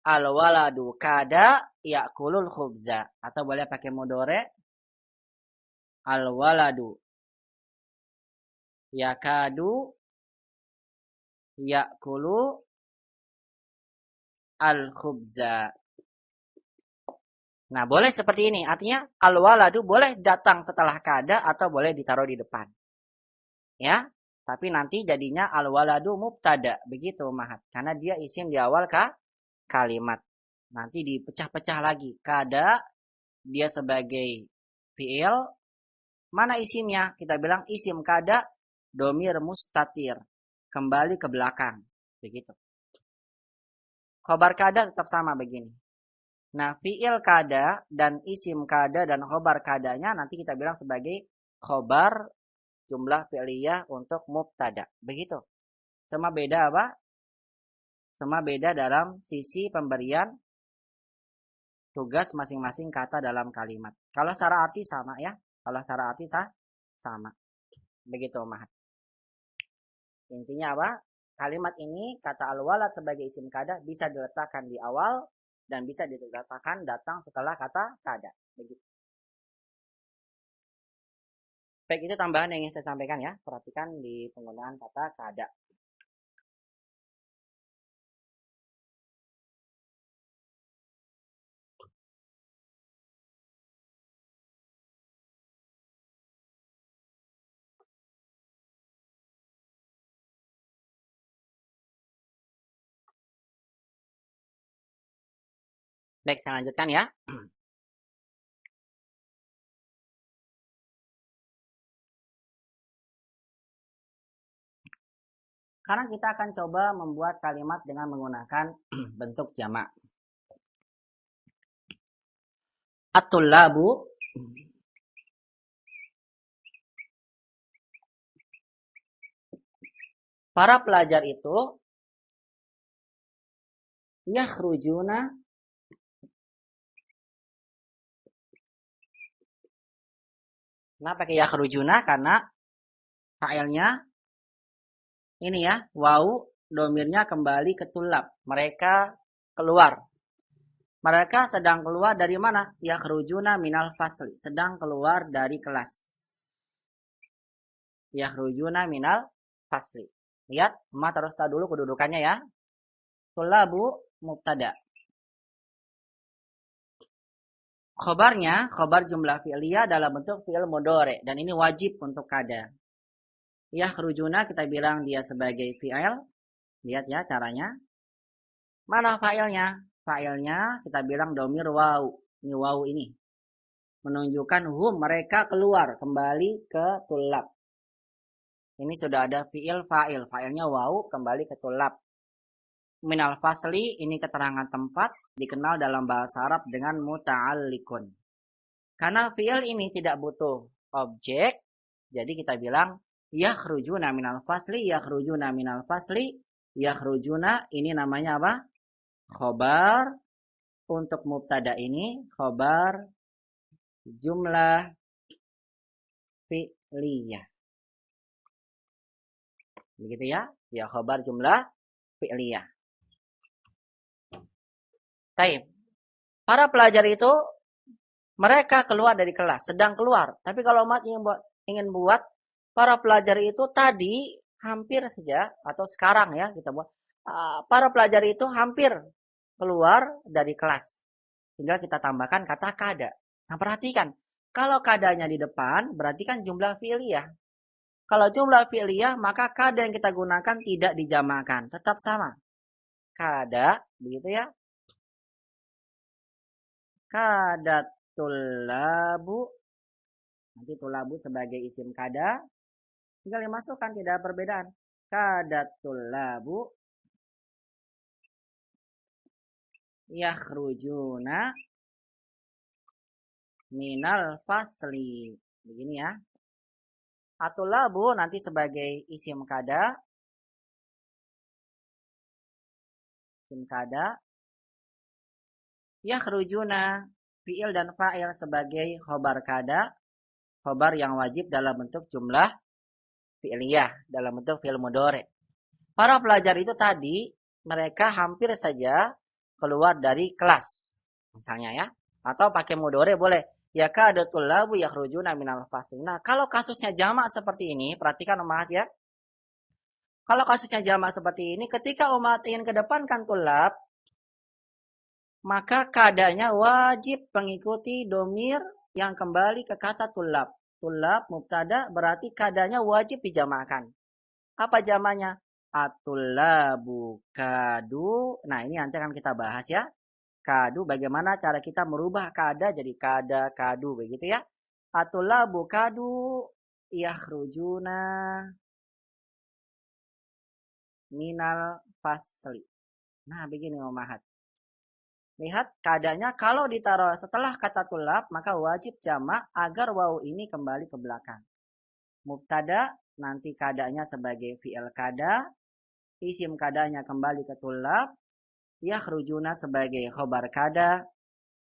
Al-waladu kada ya'kulul khubza. Atau boleh pakai mudhari'. Al-waladu yakadu ya'kulu al-khubza. Nah, boleh seperti ini. Artinya, al-waladu boleh datang setelah kada atau boleh ditaruh di depan. Ya, tapi nanti jadinya al-waladu mubtada. Begitu, umahat. Karena dia isim di awal kalimat. Nanti dipecah-pecah lagi. Kada dia sebagai fi'il. Mana isimnya? Kita bilang isim kada domir mustatir. Kembali ke belakang. Begitu. Khobar kada tetap sama begini. Nah, fi'il kada dan isim kada dan khobar kadanya nanti kita bilang sebagai khobar jumlah fi'liyah untuk mubtada. Begitu. Cuma beda apa? Cuma beda dalam sisi pemberian tugas masing-masing kata dalam kalimat. Kalau secara arti sama ya. Kalau secara arti sama. Begitu, Mahat. Intinya apa? Kalimat ini, kata al-walad sebagai isim kada, bisa diletakkan di awal, dan bisa diletakkan datang setelah kata kada. Begitu. Baik, itu tambahan yang ingin saya sampaikan ya. Perhatikan di penggunaan kata kada. Baik, saya lanjutkan ya. Sekarang kita akan coba membuat kalimat dengan menggunakan bentuk jamak. At-tullabu para pelajar itu yakhrujuna Kenapa pakai yakhrujuna? Karena fa'ilnya ini ya, wau domirnya kembali ke tulab. Mereka keluar. Mereka sedang keluar dari mana? Yakhrujuna minal fasli. Sedang keluar dari kelas. Yakhrujuna minal fasli. Lihat, Ma terus tahu dulu kedudukannya ya. Tulabu mubtada. Khobarnya, khobar jumlah fi'liyah dalam bentuk fi'il mudhari. Dan ini wajib untuk kada. Yakhrujuna kita bilang dia sebagai fi'il. Lihat ya caranya. Mana fa'ilnya? Fa'ilnya kita bilang domir wau. Ini wau ini. Menunjukkan mereka keluar. Kembali ke tulab. Ini sudah ada fi'il fa'il. Fa'ilnya wau kembali ke tulab. Minal fasli ini keterangan tempat. Dikenal dalam bahasa Arab dengan muta'allikun. Karena fi'il ini tidak butuh objek. Jadi kita bilang yakhrujuna minal fasli. Yakhrujuna minal fasli. Yakhrujuna ini namanya apa? Khobar. Untuk mubtada ini khobar jumlah fi'liyah. Begitu ya? Ya khobar jumlah fi'liyah. Baik. Para pelajar itu mereka keluar dari kelas, sedang keluar. Tapi kalau Mat ingin buat para pelajar itu tadi hampir saja atau sekarang ya kita buat para pelajar itu hampir keluar dari kelas. Tinggal kita tambahkan kata kada. Nah, perhatikan. Kalau kadanya di depan, berarti kan jumlah fi'liyah. Kalau jumlah fi'liyah, maka kada yang kita gunakan tidak dijamakan. Tetap sama. Kada, begitu ya. Kada tulabu. Nanti tulabu sebagai isim kada. Tinggal dimasukkan, tidak ada perbedaan. Kada tulabu. Yakhrujuna minal fasli. Begini ya. Atulabu nanti sebagai isim kada. Isim kada. Yakhrujuna fi'il dan fa'il sebagai khobar kada. Khobar yang wajib dalam bentuk jumlah fi'liyah. Dalam bentuk fi'il mudhari. Para pelajar itu tadi mereka hampir saja keluar dari kelas. Misalnya ya. Atau pakai mudhari boleh. Yakadu tullabu yakhrujuna minal fasli. Nah, kalau kasusnya jamak seperti ini, perhatikan umat ya. Kalau kasusnya jamak seperti ini, ketika umat ingin kedepankan tulab, maka kadanya wajib mengikuti domir yang kembali ke kata tulab. Tulab, mubtada, berarti kadanya wajib dijamakkan. Apa jamaknya? Atulabu kadu. Nah, ini nanti akan kita bahas ya. kadu. Bagaimana cara kita merubah kada jadi kada, kadu, begitu ya. Atulabu kadu yakhrujuna minal fasli. Nah, begini Muhammad. Lihat keadaannya kalau ditaruh setelah kata tulab maka wajib jamak agar wawu ini kembali ke belakang. Mubtada nanti keadaannya sebagai fi'il kada, isim kadanya kembali ke tulab, yakhrujuna sebagai khobar kada.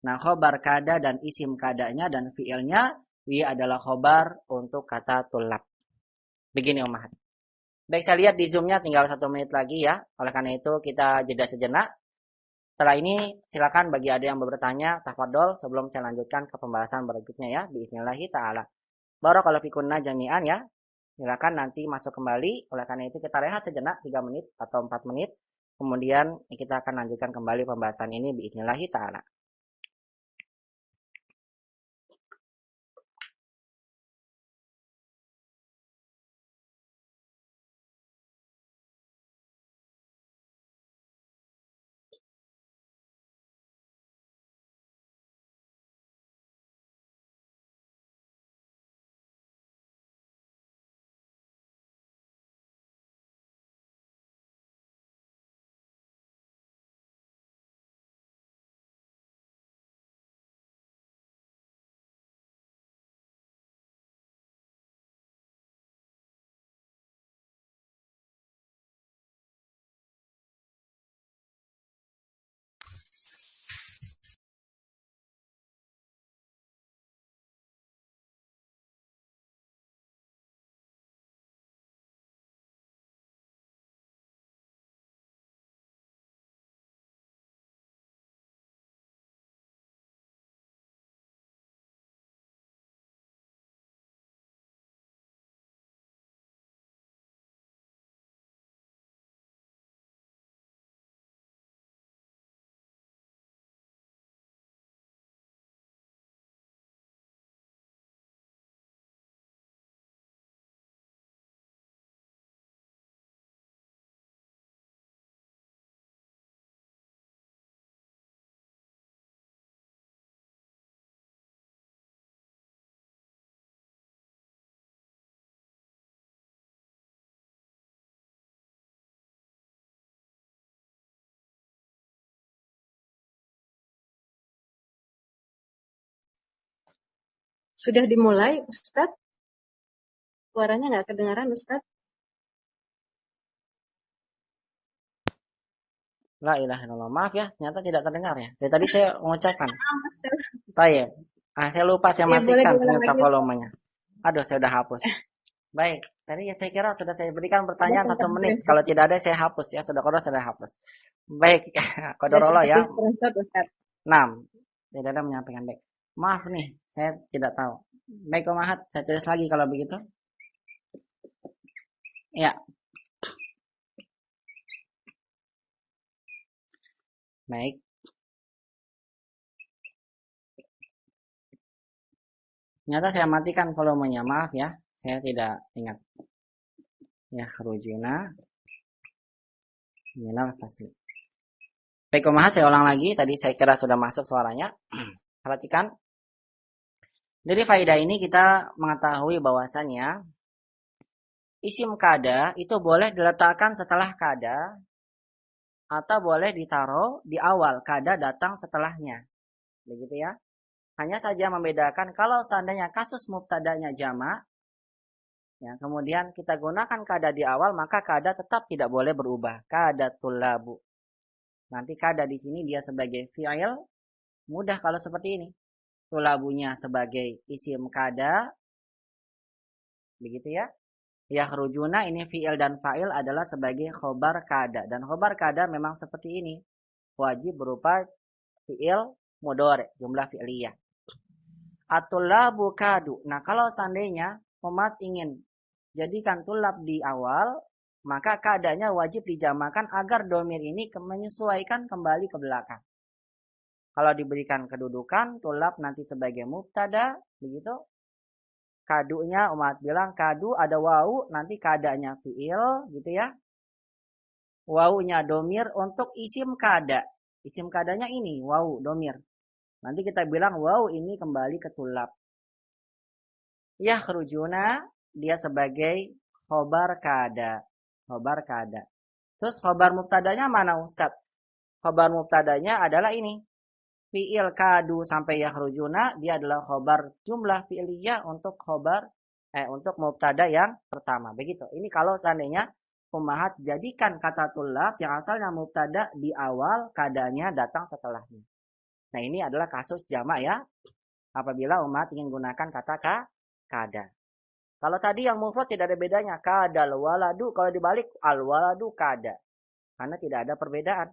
Nah, khobar kada dan isim kadanya dan fi'ilnya dia adalah khobar untuk kata tulab. Begini Muhammad. Baik, saya lihat di Zoom-nya tinggal 1 menit lagi ya. Oleh karena itu kita jeda sejenak. Setelah ini silakan bagi ada yang bertanya, tafadhol sebelum saya lanjutkan ke pembahasan berikutnya ya. Bismillahi ta'ala. Barakallahu fikunna jami'an ya. Silakan nanti masuk kembali. Oleh karena itu kita rehat sejenak 3 menit atau 4 menit. Kemudian kita akan lanjutkan kembali pembahasan ini bismillahi ta'ala. Sudah dimulai, Ustadz? Suaranya nggak kedengaran, Ustadz? La ilaha illallah. Maaf ya, ternyata tidak terdengar ya. Dari tadi saya mengucapkan. Baik. Saya lupa saya Ya, boleh matikan diulang ternyata lagi. volumenya. Aduh, saya udah hapus. Baik. Tadi ya saya kira sudah saya berikan pertanyaan 1 menit. Kalau tidak ada saya hapus ya. Sudah kodok sudah hapus. Baik. Kodorolo ya. 6. Tidak ada menyampaikan baik. Maaf nih, saya tidak tahu. Baik, Om Ahad, saya tulis lagi kalau begitu. Ya. Baik. Ternyata saya matikan volumenya. Maaf ya. Saya tidak ingat. Ya, kharujuna minal fasli. Baik, Om Ahad, saya ulang lagi. Tadi saya kira sudah masuk suaranya. Perhatikan. Dari faedah ini kita mengetahui bahwasannya isim kada itu boleh diletakkan setelah kada atau boleh ditaruh di awal kada datang setelahnya. Begitu ya. Hanya saja membedakan kalau seandainya kasus mubtadanya jamak, ya, kemudian kita gunakan kada di awal, maka kada tetap tidak boleh berubah. Kada tulabu. Nanti kada di sini dia sebagai fi'il, mudah kalau seperti ini. Tulabunya sebagai isim kada, begitu ya. Yakhrujuna ini fi'il dan fa'il adalah sebagai khobar kada. Dan khobar kada memang seperti ini. Wajib berupa fi'il mudhari, jumlah fi'liyah. Atulabu kadu. Nah, kalau seandainya umat ingin jadikan tulab di awal, maka kadanya wajib dijamakan agar domir ini menyesuaikan kembali ke belakang. Kalau diberikan kedudukan, tulab nanti sebagai mubtada, begitu. Kadunya umat bilang kadu ada wawu, nanti kadanya fi'il, gitu ya. Wawunya domir untuk isim kada. Isim kadanya ini, waw, domir. Nanti kita bilang waw ini kembali ke tulab. Yakhrujuna, dia sebagai khobar kada. Khobar kada. Terus khobar mubtadanya mana Ustaz? Khobar mubtadanya adalah ini. Fi'il kadu sampai yakhrujuna, dia adalah khobar jumlah fi'liyah untuk untuk mubtada yang pertama. Begitu. Ini kalau seandainya ummahat jadikan kata tulab yang asalnya mubtada di awal, kadanya datang setelahnya. Nah, ini adalah kasus jamak ya. Apabila ummahat ingin gunakan kata kada. Kalau tadi yang mufrad tidak ada bedanya. Kadal waladu, kalau dibalik al waladu kada. Karena tidak ada perbedaan.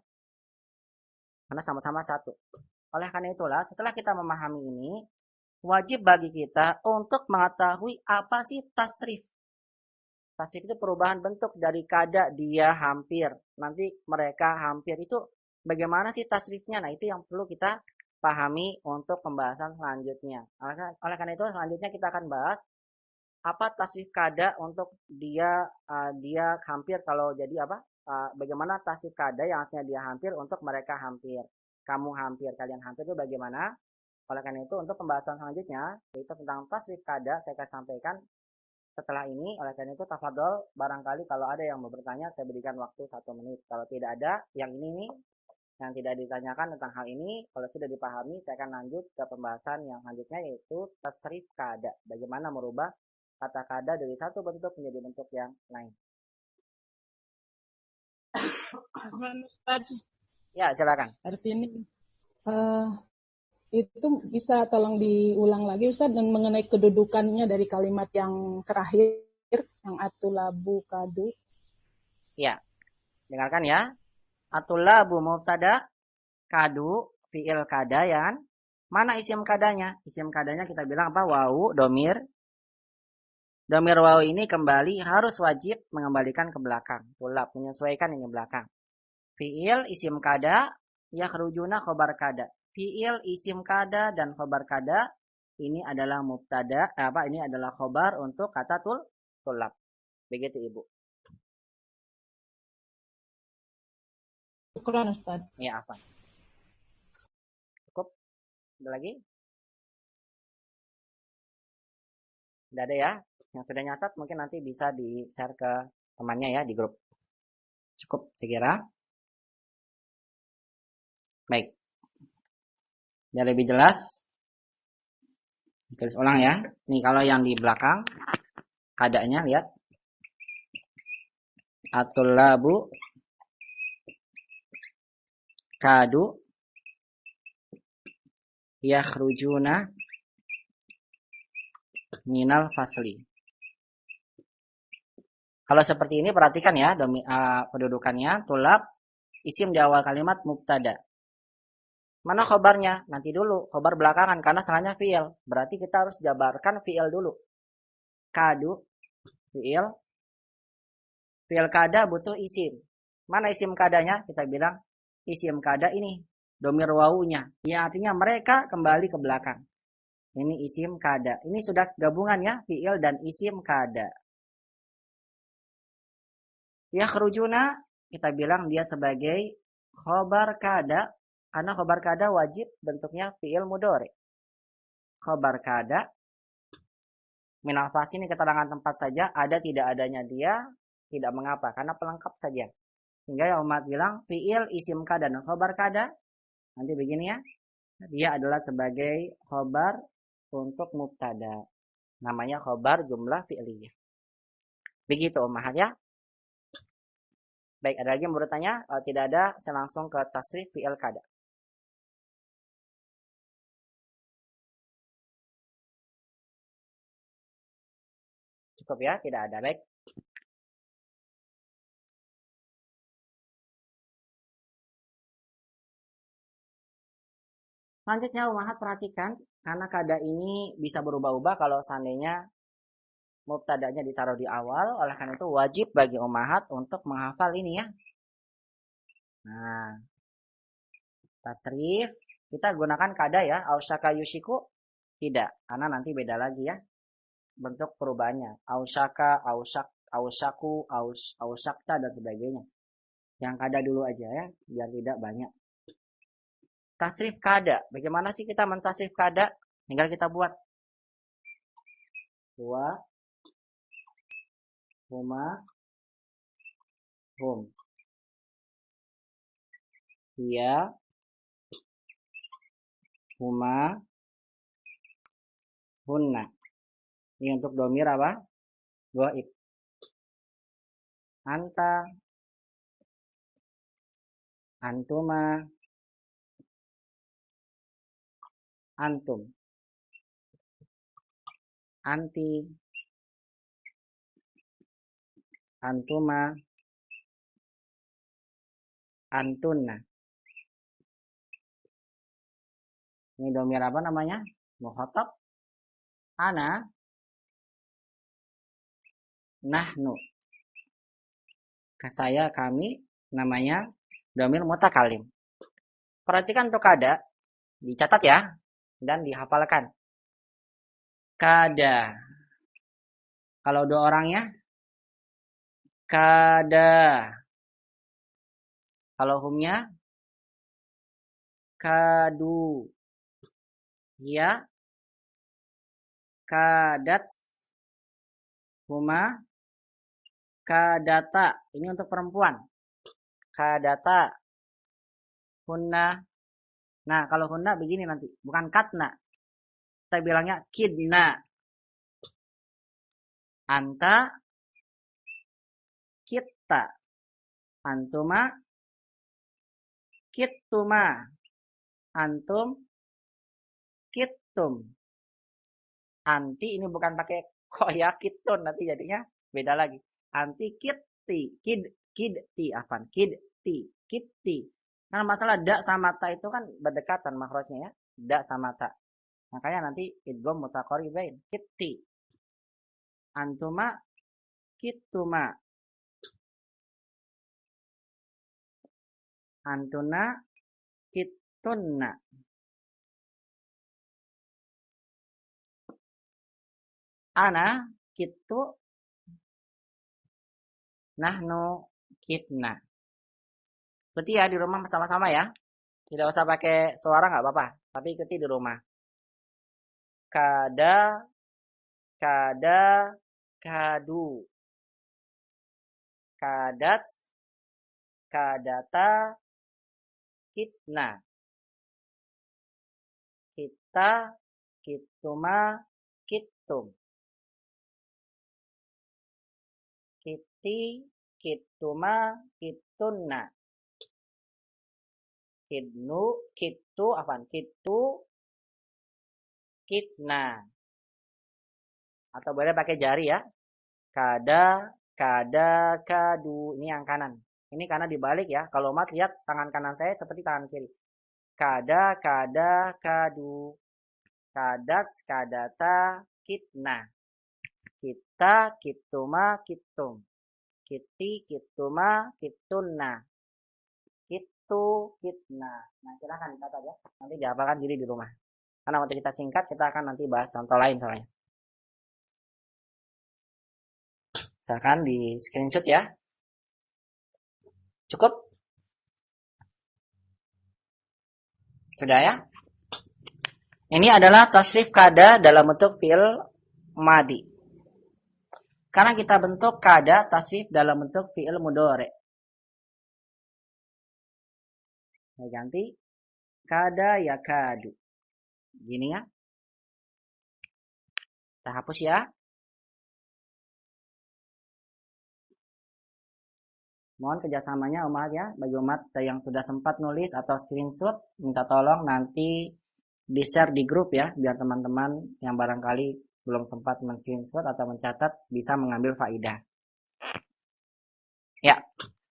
Karena sama-sama satu. Oleh karena itulah, setelah kita memahami ini, wajib bagi kita untuk mengetahui apa sih tasrif. Tasrif itu perubahan bentuk dari kada, dia, hampir. Nanti mereka hampir itu bagaimana sih tasrifnya? Nah, itu yang perlu kita pahami untuk pembahasan selanjutnya. Oleh karena itu, selanjutnya kita akan bahas apa tasrif kada untuk dia hampir, kalau jadi apa? Bagaimana tasrif kada yang artinya dia hampir untuk mereka hampir. Kamu hampir, kalian hampir itu bagaimana? Oleh karena itu, untuk pembahasan selanjutnya, yaitu tentang tasrif kada, saya akan sampaikan setelah ini. Oleh karena itu, tafadhol, barangkali kalau ada yang mau bertanya, saya berikan waktu 1 menit. Kalau tidak ada, yang ini nih, yang tidak ditanyakan tentang hal ini, kalau sudah dipahami, saya akan lanjut ke pembahasan yang selanjutnya, yaitu tasrif kada. Bagaimana merubah kata kada dari satu bentuk menjadi bentuk yang lain. Ya, silakan. Artinya itu bisa tolong diulang lagi Ustaz, dan mengenai kedudukannya dari kalimat yang terakhir, yang atulabu kadu. Ya, dengarkan ya. Atulabu mubtada, kadu fi'il kadayan. Mana isim kadanya? Isim kadanya kita bilang apa? Wawu, domir. Domir wawu ini kembali harus wajib mengembalikan ke belakang. Tulab, menyesuaikan ini belakang. Fi'il, isim kada, yakhrujuna khobar kada. Fi'il, isim kada, dan khobar kada, ini adalah mubtada, ini adalah khobar untuk kata tulab. Begitu Ibu. Syukran Ustaz. Ya, apa? Cukup? Ada lagi? Tidak ada ya? Yang sudah nyatat mungkin nanti bisa di-share ke temannya ya di grup. Cukup, saya kira. Baik. Biar lebih jelas, tulis ulang ya. Nih kalau yang di belakang, kadanya lihat. Atulabu kadu yakhrujuna minal fasli. Kalau seperti ini perhatikan ya kedudukannya. Tulab, isim di awal kalimat mubtada. Mana khobarnya? Nanti dulu. Khobar belakangan karena setelahnya fi'il. Berarti kita harus jabarkan fi'il dulu. Kadu, fi'il. Fi'il kada butuh isim. Mana isim kadanya? Kita bilang isim kada ini. Domir wawunya. Ya artinya mereka kembali ke belakang. Ini isim kada. Ini sudah gabungan ya. Fi'il dan isim kada. Yakhrujuna, kita bilang dia sebagai khobar kada. Karena khobar kada wajib bentuknya fi'il mudhari. Khobar kada. Minal fasli ini keterangan tempat saja. Ada tidak adanya dia. Tidak mengapa. Karena pelengkap saja. Sehingga yang umat bilang fi'il, isim kada, dan khobar kada. Nanti begini ya. Dia adalah sebagai khobar untuk mubtada. Namanya khobar jumlah fi'liyah. Begitu umat ya. Baik, ada lagi yang bertanya? Kalau tidak ada, saya langsung ke tasrif fi'il kada. Cukup ya, tidak ada. Baik. Selanjutnya umahat perhatikan, karena kada ini bisa berubah-ubah kalau seandainya mubtadanya ditaruh di awal. Oleh karena itu wajib bagi umahat untuk menghafal ini ya. Nah, tasrif kita gunakan kada ya. Ausyaka yushiku tidak, karena nanti beda lagi ya bentuk perubahannya. Ausyaka, ausyaku, ausyakta dan sebagainya. Yang kada dulu aja ya, biar tidak banyak. Tasrif kada. Bagaimana sih kita mentasrif kada? Tinggal kita buat. Huwa, huma, hum. Hiya, huma, hunna. Ini untuk domir apa? Ghaib. Anta, antuma, antum. Anti, antuma, antunna. Ini domir apa namanya? Mukhatab. Ana, nahnu. Saya, kami, namanya domir mutakalim. Perhatikan untuk kada, dicatat ya, dan dihafalkan. Kada. Kalau dua orangnya, kada. Kalau humnya, kadu. Ya, kadats. Huma, kadata. Ini untuk perempuan. Kadata. Hunna. Nah, kalau hunna begini nanti. Bukan katna. Kita bilangnya kidna. Anta, kita. Antuma, kittuma. Antum, kittum. Anti ini bukan pakai kok ya, kittun. Nanti jadinya beda lagi. Anti, kitti. Kidti. Apaan? Kidti. Kitti. Nah, masalah da sama ta itu kan berdekatan makhrajnya ya. Da sama ta. Makanya nanti idgham mutaqaribain. Kitti. Antuma, kittuma. Antuna, kittunna. Ana, kittu, nahnu, kitna. Ikuti ya di rumah sama-sama ya. Tidak usah pakai suara nggak apa-apa. Tapi ikuti di rumah. Kada, kada, kadu. Kadats, kadata, kitna. Kita, kittuma, kittum. Kitti, kittuma, kittunna. Kidnu, kittu, apaan? Kittu, kitna. Atau boleh pakai jari ya. Kada, kada, kadu. Ini yang kanan. Ini karena dibalik ya. Kalau mat lihat tangan kanan saya seperti tangan kiri. Kada, kada, kadu. Kadas, kadata, kitna. Kita, kittuma, kittum. Kitti, kittuma, kittunna. Kittu, kitna. Nah, silakan kata ya. Nanti dihafalkan diri di rumah. Karena waktu kita singkat, kita akan nanti bahas contoh lain soalnya. Silakan di screenshot ya. Cukup? Sudah ya? Ini adalah tasrif kada dalam bentuk fi'il madi. Karena kita bentuk kada tasrif dalam bentuk fi'il mudhari. Saya ganti kada yakadu. Gini ya. Kita hapus ya. Mohon kerjasamanya umat ya. Bagi umat yang sudah sempat nulis atau screenshot, minta tolong nanti di-share di grup ya. Biar teman-teman yang barangkali belum sempat men-screenshot atau mencatat bisa mengambil faidah. Ya.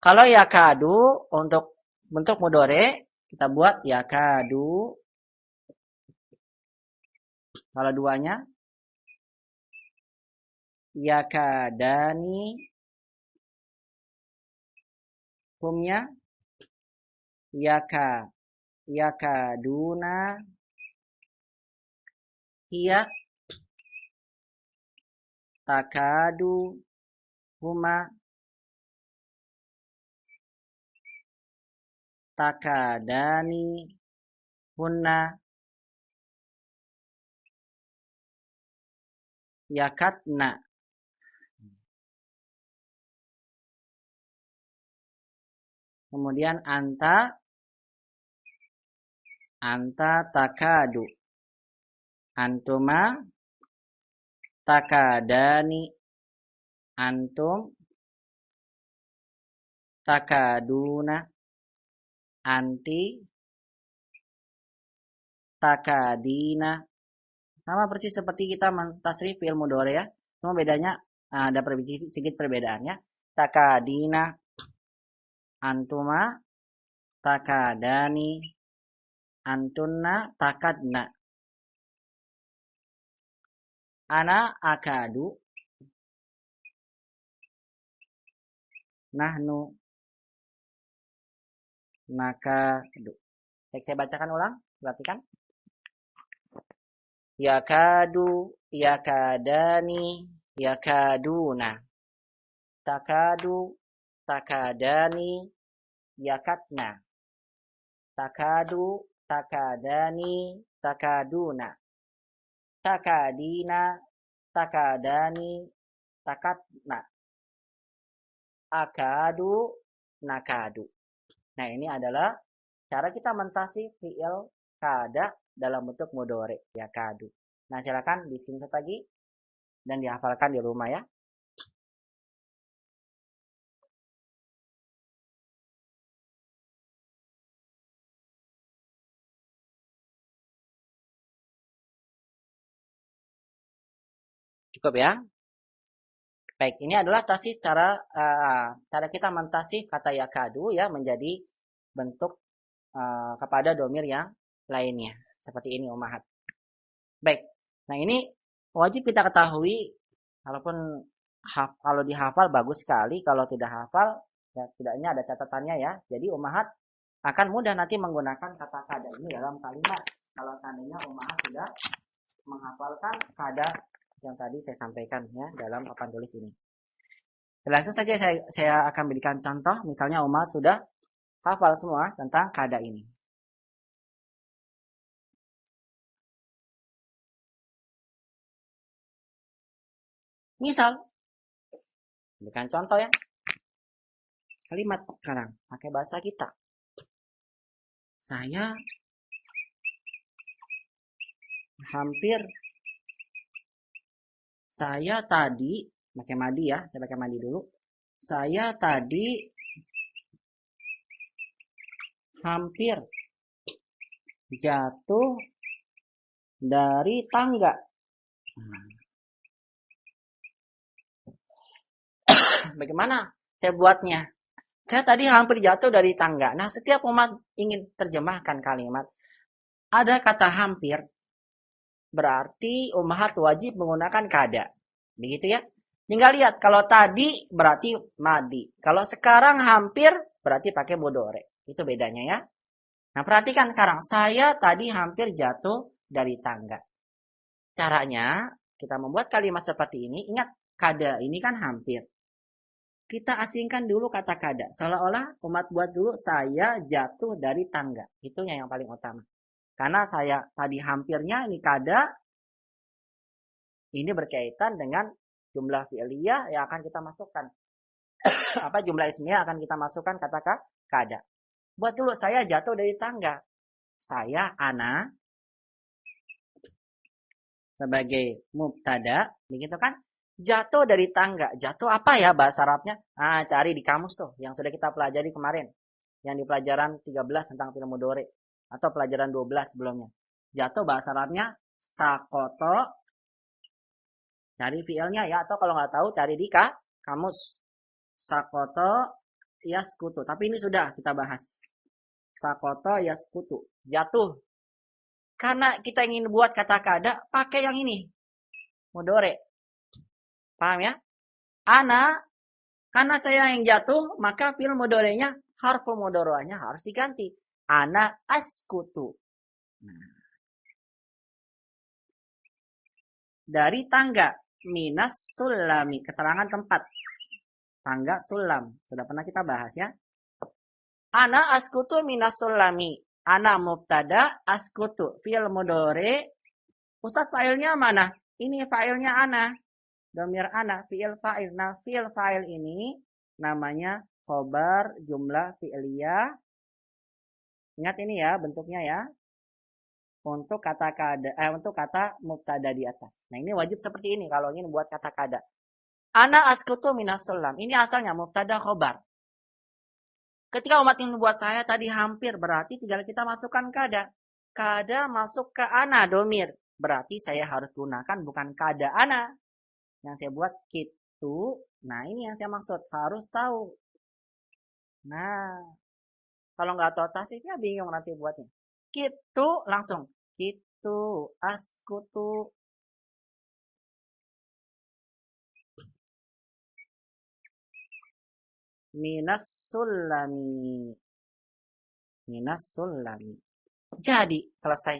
Kalau yakadu untuk bentuk mudhari, kita buat yakadu. Kalau duanya, yakadani. Humnya, yakaduna. Hiya, takadu. Huma, takadani. hunna, yakatna. Kemudian anta takadu, antuma takadani, antum takaduna, anti takadina. Sama persis seperti kita mentasrif fi'il mudhari ya. Cuma bedanya ada sedikit perbedaannya. Takadina, antuma takadani, antunna takadna. Ana akadu, nahnu nakadu. Baik, saya bacakan ulang, perhatikan. Yakadu, yakadani, yakaduna. Takadu, takadani, yakatna. Takadu, takadani, takaduna. Takadina, takadani, takatna. Akadu, nakadu. Nah, ini adalah cara kita mentasrif fi'il kada dalam bentuk mudhari, yakadu. Nah, silakan di-screenshot lagi dan dihafalkan di rumah ya. Cukup ya. Baik, ini adalah tasih cara kita mentasih kata yakadu ya menjadi bentuk kepada domir yang lainnya. Seperti ini ummahat. Baik. Nah, ini wajib kita ketahui, walaupun kalau dihafal bagus sekali, kalau tidak hafal ya setidaknya ada catatannya ya. Jadi ummahat akan mudah nanti menggunakan kata kada ini dalam kalimat. Kalau seandainya ummahat sudah menghafalkan kada yang tadi saya sampaikan ya dalam papan tulis ini. Langsung saja saya akan berikan contoh, misalnya ummahat sudah hafal semua tentang kada ini. Misal, berikan contoh ya. Kalimat sekarang pakai bahasa kita. Saya tadi, pakai madi ya, saya pakai madi dulu. Saya tadi hampir jatuh dari tangga. Bagaimana saya buatnya? Saya tadi hampir jatuh dari tangga. Nah, setiap umat ingin terjemahkan kalimat, ada kata hampir, berarti ummahat wajib menggunakan kada. Begitu ya. Tinggal lihat, kalau tadi berarti madi. Kalau sekarang hampir berarti pakai mudhari. Itu bedanya ya. Nah, perhatikan sekarang. Saya tadi hampir jatuh dari tangga. Caranya, kita membuat kalimat seperti ini. Ingat, kada ini kan hampir. Kita asingkan dulu kata kada. Seolah-olah umat buat dulu saya jatuh dari tangga. Itu yang paling utama. Karena saya tadi hampirnya ini kada. Ini berkaitan dengan jumlah fi'liyah yang akan kita masukkan. Jumlah ismiyah akan kita masukkan kata kada. Buat dulu saya jatuh dari tangga. Saya ana sebagai mubtada, begitu kan? Jatuh dari tangga. Jatuh apa ya bahasa Arabnya? Cari di kamus tuh yang sudah kita pelajari kemarin. Yang di pelajaran 13 tentang fi'il mudhari atau pelajaran 12 sebelumnya. Jatuh bahasa Arabnya sakoto. Cari fi'ilnya ya, atau kalau nggak tahu cari di kamus. Sakoto yaskutu. Tapi ini sudah kita bahas. Sakoto yaskutu. Jatuh. Karena kita ingin buat kata kada, pakai yang ini. Mudhari. Paham ya? Ana, karena saya yang jatuh, maka fi'il mudhari'nya, harfu mudhari'nya harus diganti. Ana askutu. Nah. Dari tangga. Minas sulami. Keterangan tempat. Tangga sulam. Sudah pernah kita bahas ya. Ana askutu minas sulami. Ana mubtada, askutu. Fi'il mudhari. Ustaz fa'ilnya mana? Ini fa'ilnya ana. Domir ana, fi'il fa'il. Nah, fi'il fa'il ini namanya khobar jumlah fi'liyah. Ingat ini ya bentuknya ya. Untuk kata mubtada di atas. Nah, ini wajib seperti ini kalau ingin buat kata kada. Ana askutu minas sulam. Ini asalnya mubtada khobar. Ketika umat ini buat saya tadi hampir, berarti tinggal kita masukkan kada. Kada masuk ke ana domir. Berarti saya harus gunakan bukan kada ana. Yang saya buat kitu. Nah, ini yang saya maksud. Harus tahu. Nah, kalau nggak tahu tasrifnya bingung nanti buatnya. Kitu langsung. Kitu askutu. Minas sulami. Minas sulami. Jadi, selesai.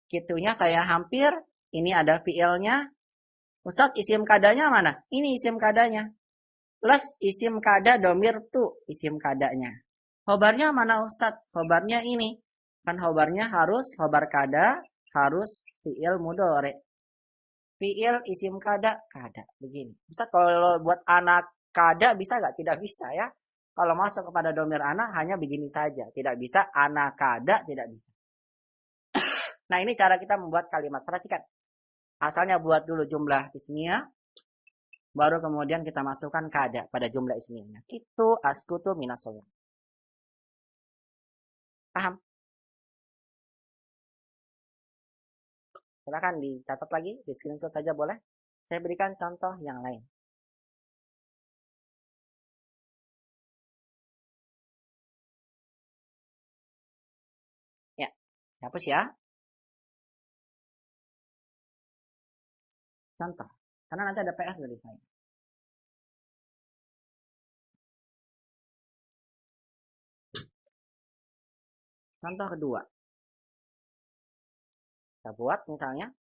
Kitunya saya hampir. Ini ada fiilnya. Ustaz, isim kadanya mana? Ini isim kadanya. Plus isim kada domir tu. Isim kadanya. Khobarnya mana Ustaz? Khobarnya ini. Kan khobarnya harus, khobar kada, harus fiil mudhari. Fiil isim kada. Begini. Ustaz, kalau buat anak kada bisa nggak? Tidak bisa ya. Kalau masuk kepada domir anak hanya begini saja. Tidak bisa anak kada, tidak bisa. Nah, ini cara kita membuat kalimat. Perhatikan. Asalnya buat dulu jumlah ismiyah. Baru kemudian kita masukkan kada pada jumlah ismiyahnya. Kitu askutu minas sulam. Paham? Silakan dicatat lagi, di screenshot saja boleh. Saya berikan contoh yang lain. Ya, hapus ya. Contoh. Karena nanti ada PS dari saya. Contoh kedua. Kita buat misalnya.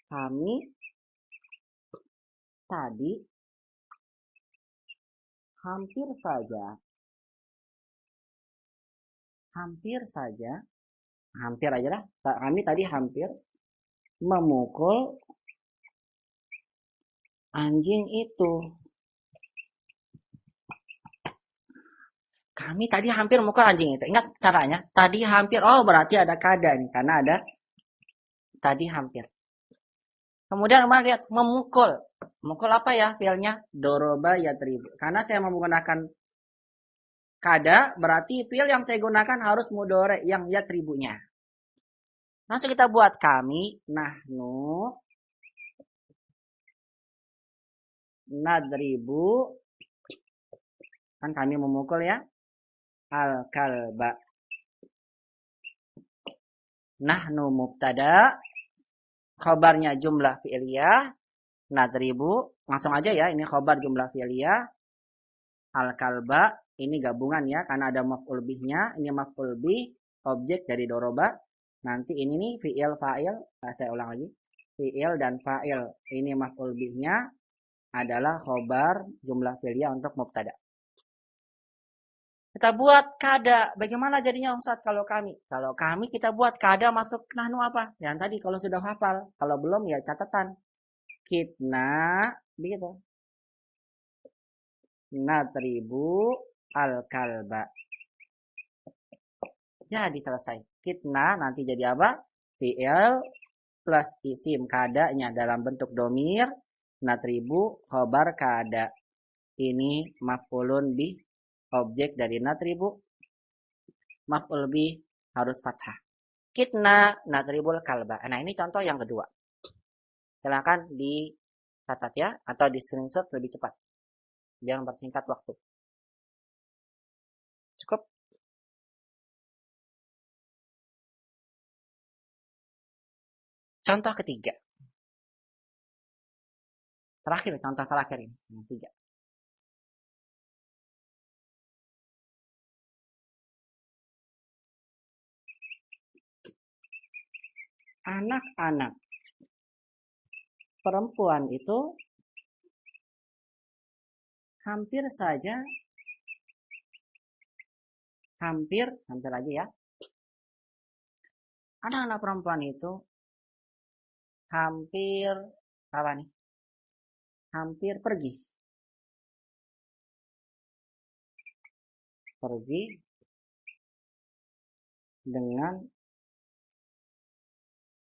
Kami tadi hampir saja, hampir aja lah. Kami tadi hampir memukul anjing itu. Kami tadi hampir memukul anjing itu. Ingat caranya? Tadi hampir. Oh, berarti ada kada nih. Karena ada tadi hampir. Kemudian kemarin lihat memukul. Memukul apa ya fiilnya? Doroba yatribu. Karena saya menggunakan kada, berarti fiil yang saya gunakan harus mudhari yang yatribunya. Langsung kita buat kami nahnu nadribu. Kan kami memukul ya. Al-kalba. Nahnu mubtada. Khobarnya jumlah fi'liyah. Nadribu. Langsung aja ya. Ini khobar jumlah fi'liyah. Al-kalba. Ini gabungan ya. Karena ada maf'ul bihnya. Ini maf'ul bih. Objek dari doroba. Nanti ini nih fi'il fa'il. Saya ulang lagi. Fi'il dan fa'il. Ini maf'ul bihnya adalah khobar jumlah fi'liyah untuk mubtada. Kita buat kada. Bagaimana jadinya Ustaz kalau kami? Kalau kami kita buat kada masuk nahnu apa? Yang tadi kalau sudah hafal. Kalau belum ya catatan. Kitna. Begitu. Natribu al-kalba. Jadi selesai. Kitna nanti jadi apa? Fi'il plus isim kadanya dalam bentuk domir. Natribu khobar kada. Ini maf'ulun bih. Objek dari natribu. Maf'ul bih harus fathah. Kitna natribul kalba. Nah, ini contoh yang kedua. Silakan dicatat ya. Atau di screenshot lebih cepat. Biar mempersingkat waktu. Cukup? Contoh ketiga. Terakhir, contoh terakhir ini. Yang ketiga. Anak-anak perempuan itu hampir saja, hampir lagi ya. Anak-anak perempuan itu hampir apa nih? Hampir pergi dengan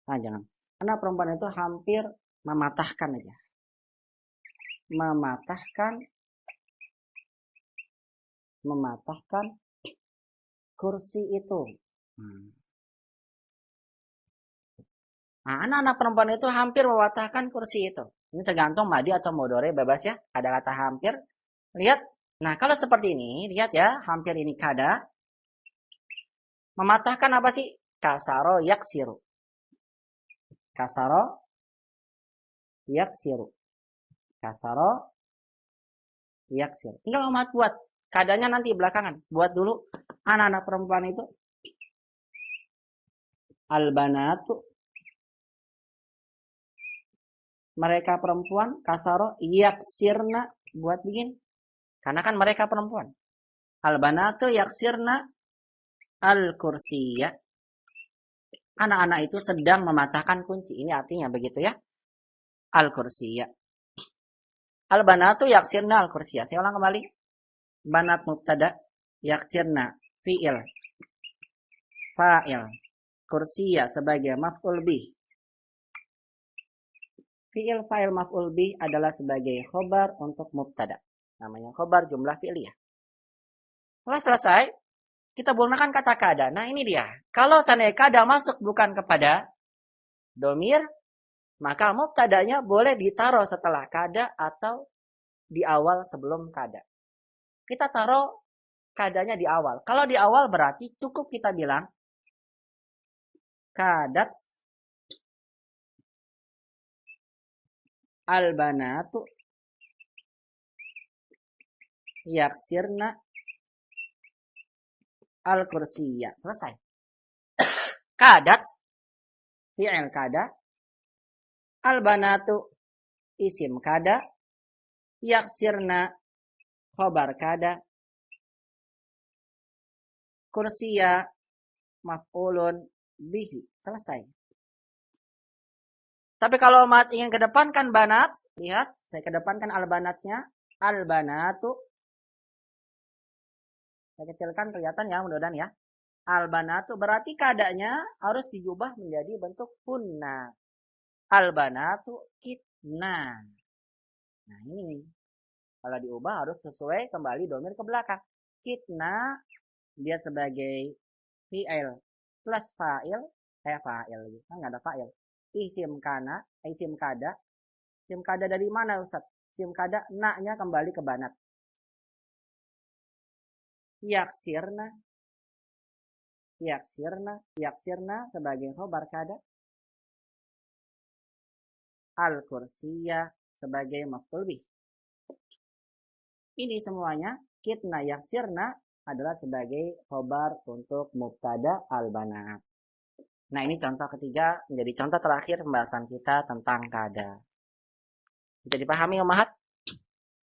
jangan. Anak perempuan itu hampir mematahkan aja. Mematahkan kursi itu. Nah, anak-anak perempuan itu hampir mematahkan kursi itu. Ini tergantung madi atau mudhari, bebas ya. Ada kata hampir. Lihat. Nah, kalau seperti ini, lihat ya, hampir ini kada. Mematahkan apa sih? Kasaro yaksiru. Kasaro yaksiru. Kasaro yaksiru. Tinggal umat buat. Kadanya nanti belakangan. Buat dulu. Anak-anak perempuan itu. Albanatu. Mereka perempuan. Kasaro yaksirna. Buat bikin. Karena kan mereka perempuan. Albanatu yaksirna al-kursiyah. Anak-anak itu sedang mematahkan kunci. Ini artinya begitu ya. Al-kursiyah. Al-banatu yaksirna al-kursiyah. Saya ulang kembali. Banat mubtada. Yaksirna. Fi'il. Fa'il. Kursiyah sebagai maf'ul bih. Fi'il fa'il maf'ul bih adalah sebagai khobar untuk mubtada. Namanya khobar jumlah fi'liyah. Setelah selesai, kita gunakan kata kada. Nah ini dia. Kalau seandainya kada masuk bukan kepada domir, maka mubtadanya boleh ditaruh setelah kada atau di awal sebelum kada. Kita taruh kadanya di awal. Kalau di awal berarti cukup kita bilang kadats albanatu yaksirna al-kursiyah. Selesai. Kadats fi'il kada, albanatu isim kada, yaksirna khobar kada, kursiyah maf'ulun bihi. Selesai. Tapi kalau umat ingin kedepankan banat, lihat, saya kedepankan al-banatnya, al-banatu. Saya kecilkan kelihatan ya, mudah-mudahan ya. Al-banatu berarti kadanya harus diubah menjadi bentuk kunna. Al-banatu kitna. Nah ini. Kalau diubah harus sesuai kembali domir ke belakang. Kitna dia sebagai fi'il plus fa'il. Fa'il gitu. Nggak ada fa'il. Isim kana, isim kada. Isim kada dari mana Ustaz? Isim kada na-nya kembali ke banat. Yaksirna sebagai khobar kada. Al-kursiyah sebagai maf'ul bih. Ini semuanya kitna yaksirna adalah sebagai khobar untuk mubtada al-banat. Nah, ini contoh ketiga menjadi contoh terakhir pembahasan kita tentang kada. Bisa dipahami Ummahat?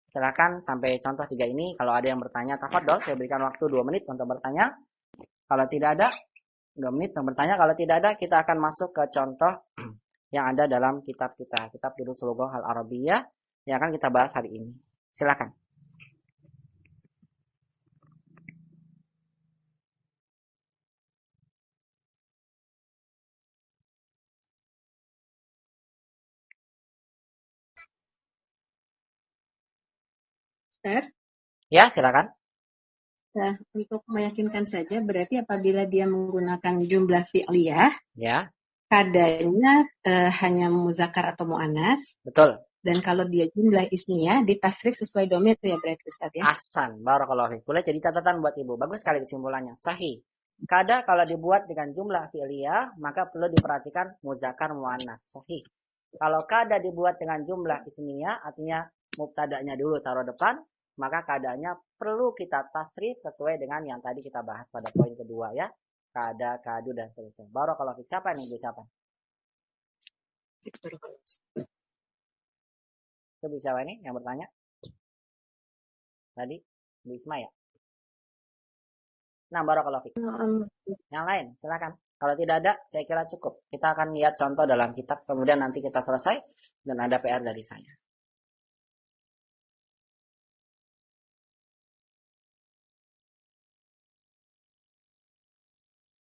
Silakan sampai contoh 3 ini. Kalau ada yang bertanya, tafadhol, saya berikan waktu 2 menit untuk bertanya. Kalau tidak ada, 2 menit untuk bertanya. Kalau tidak ada, kita akan masuk ke contoh yang ada dalam kitab kita. Kitab Durusul Lughah Al-Arabiyyah yang akan kita bahas hari ini. Silakan. Ustaz, Ya, silakan. nah, untuk meyakinkan saja, berarti apabila dia menggunakan jumlah fi'liyah, Ya, kadanya hanya muzakkar atau mu'annas. betul. Dan kalau dia jumlah ismiyah, ditasrif sesuai domir ya berarti Ustaz ya. Ahsan, barakallahu fiik. Boleh jadi catatan buat Ibu. Bagus sekali kesimpulannya. Sahih. Kada kalau dibuat dengan jumlah fi'liyah, maka perlu diperhatikan muzakkar muannas. Sahih. Kalau kada dibuat dengan jumlah ismiyah, artinya mubtada'nya dulu taruh depan, maka kadanya perlu kita tasrif sesuai dengan yang tadi kita bahas pada poin kedua ya. Kada, kadu, dan seterusnya. Barakallahu fiik. Siapa yang diucapkan? Itu siapa ini yang bertanya? Tadi Bu Isma ya. Nah, barakallahu fiik. Yang lain, silakan. Kalau tidak ada, saya kira cukup. Kita akan lihat contoh dalam kitab, kemudian nanti kita selesai dan ada PR dari saya.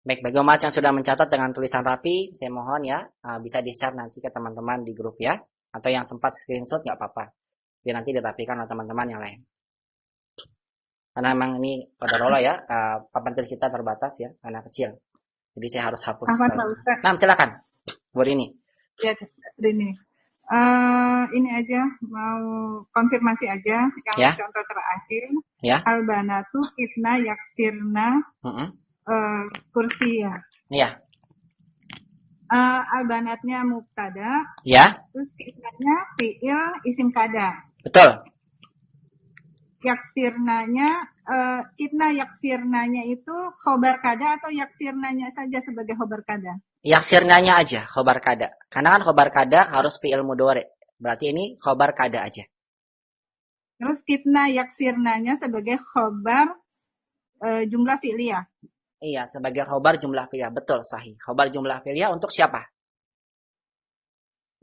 Baik, bagi umat yang sudah mencatat dengan tulisan rapi, saya mohon ya, bisa di-share nanti ke teman-teman di grup ya. Atau yang sempat screenshot nggak apa-apa. Dia nanti dirapikan oleh teman-teman yang lain. Karena memang ini pada rola ya, papan tulis kita terbatas ya, karena kecil. Jadi saya harus hapus. Nah, silakan. Buat ini. Ya, ini. Ini aja, mau konfirmasi aja. Yang ya. Contoh terakhir. Ya. Albanatu fitna yaksirna kursiya. Iya. Albanatnya mubtada. Ya. Terus fitnanya fi'il isim kada. Betul. Yaksirnanya, fitna yaksirnanya itu khobar kada atau yaksirnanya saja sebagai khobar kada? Yaksirnanya aja, khobar kada. Karena kan khobar kada harus fi'il mudhari. Berarti ini khobar kada aja. Terus fitna yaksirnanya sebagai khobar jumlah fi'liyah. Iya, sebagai khobar jumlah fi'liyah. Betul, sahih. Khobar jumlah fi'liyah untuk siapa?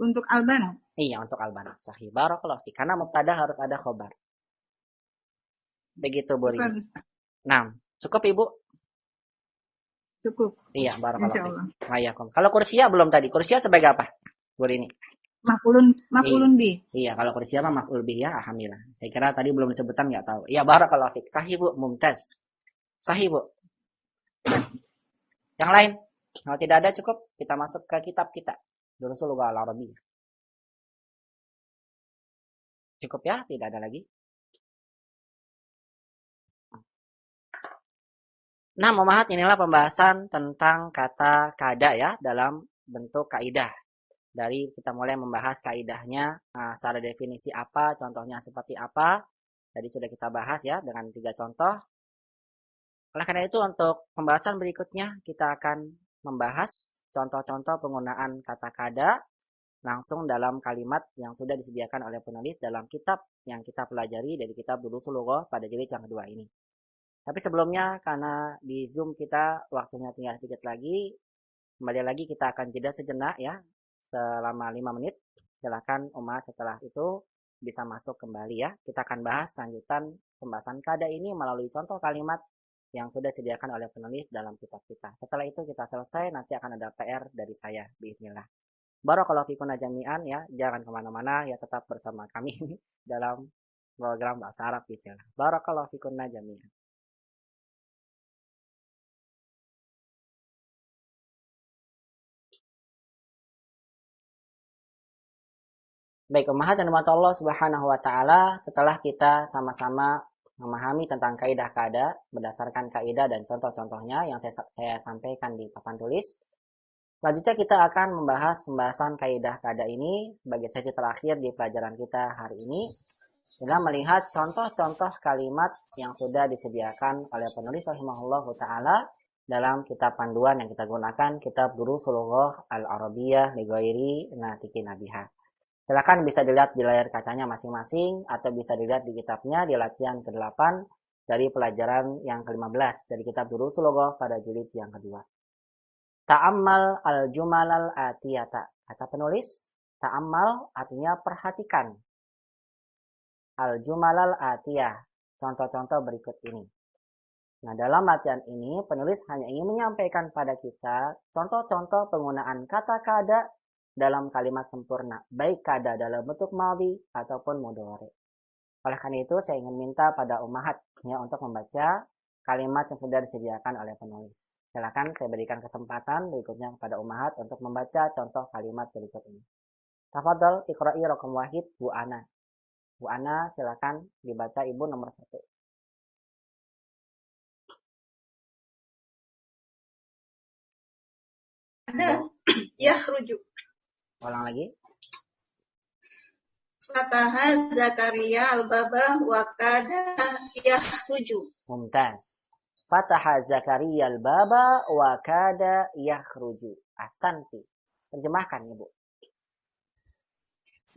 Untuk albanat. Iya, untuk albanat. Sahih. Barakallahu fiik. Karena mubtada harus ada khobar. Begitu, Bu Rini. Nah, cukup Ibu? Cukup. Iya, barakallahu fiik. Kalau kursia belum tadi. Kursia sebagai apa, Bu Rini? Maf'ulun bi. Iya, kalau kursia mah maf'ul bi ya, alhamdulillah. Saya kira tadi belum disebutan, nggak tahu. Iya, barakallahu fiik. Sahih, Bu. Mumtaz. Sahih, Bu. Yang lain? Kalau tidak ada cukup, kita masuk ke kitab kita. Durusul Lughah Al-Arabiyyah. Cukup ya? Tidak ada lagi? Nah, Muhammad, inilah pembahasan tentang kata kada ya dalam bentuk kaidah. Dari kita mulai membahas kaidahnya, secara definisi apa, contohnya seperti apa. Tadi sudah kita bahas ya dengan 3 contoh. Oleh karena itu untuk pembahasan berikutnya kita akan membahas contoh-contoh penggunaan kata kada langsung dalam kalimat yang sudah disediakan oleh penulis dalam kitab yang kita pelajari dari kitab Durusul Lughah pada jilid yang kedua ini. Tapi sebelumnya, karena di Zoom kita waktunya tinggal sedikit lagi, kembali lagi kita akan jeda sejenak ya, selama 5 menit. Silakan umat setelah itu bisa masuk kembali ya. Kita akan bahas lanjutan pembahasan kada ini melalui contoh kalimat yang sudah disediakan oleh penulis dalam kitab kita. Setelah itu kita selesai, nanti akan ada PR dari saya, bismillah. Barakallahu fikum jami'an ya, jangan kemana-mana ya, tetap bersama kami dalam program bahasa Arab, bismillah. Barakallahu fikum jami'an. Baik, umat dan umat Allah Subhanahu wa taala, setelah kita sama-sama memahami tentang kaidah kada berdasarkan kaidah dan contoh-contohnya yang saya sampaikan di papan tulis. Selanjutnya kita akan membahas pembahasan kaidah kada ini sebagai sesi terakhir di pelajaran kita hari ini dengan melihat contoh-contoh kalimat yang sudah disediakan oleh penulis rahimahullahu taala dalam kitab panduan yang kita gunakan, kitab Durusul Lughah Al-Arabiyyah li ghairi natiqin biha. Silakan bisa dilihat di layar kacanya masing-masing atau bisa dilihat di kitabnya di latihan ke-8 dari pelajaran yang ke-15 dari kitab Durusul Lughah pada jilid yang kedua. Ta'ammal al-jumalal atiyata. Kata penulis, ta'ammal artinya perhatikan. Al-jumalal atiyah. Contoh-contoh berikut ini. Nah, dalam latihan ini penulis hanya ingin menyampaikan pada kita contoh-contoh penggunaan kata kada dalam kalimat sempurna, baik kada dalam bentuk madhi ataupun mudhari. Oleh karena itu, saya ingin minta pada ummahat ya untuk membaca kalimat yang sudah disediakan oleh penulis. Silakan saya berikan kesempatan berikutnya kepada ummahat untuk membaca contoh kalimat berikut ini. Tafadhal iqra'i raqam wahid Bu Ana. Bu Ana, silakan dibaca Ibu nomor 1. Ada ya rujuk. Ulang lagi. Fataha Zakaria al-baba wa kada yakhruju. Mumtaz. Fataha Zakaria al-baba wa kada yakhruju. Ahsanti. Terjemahkan, Ibu.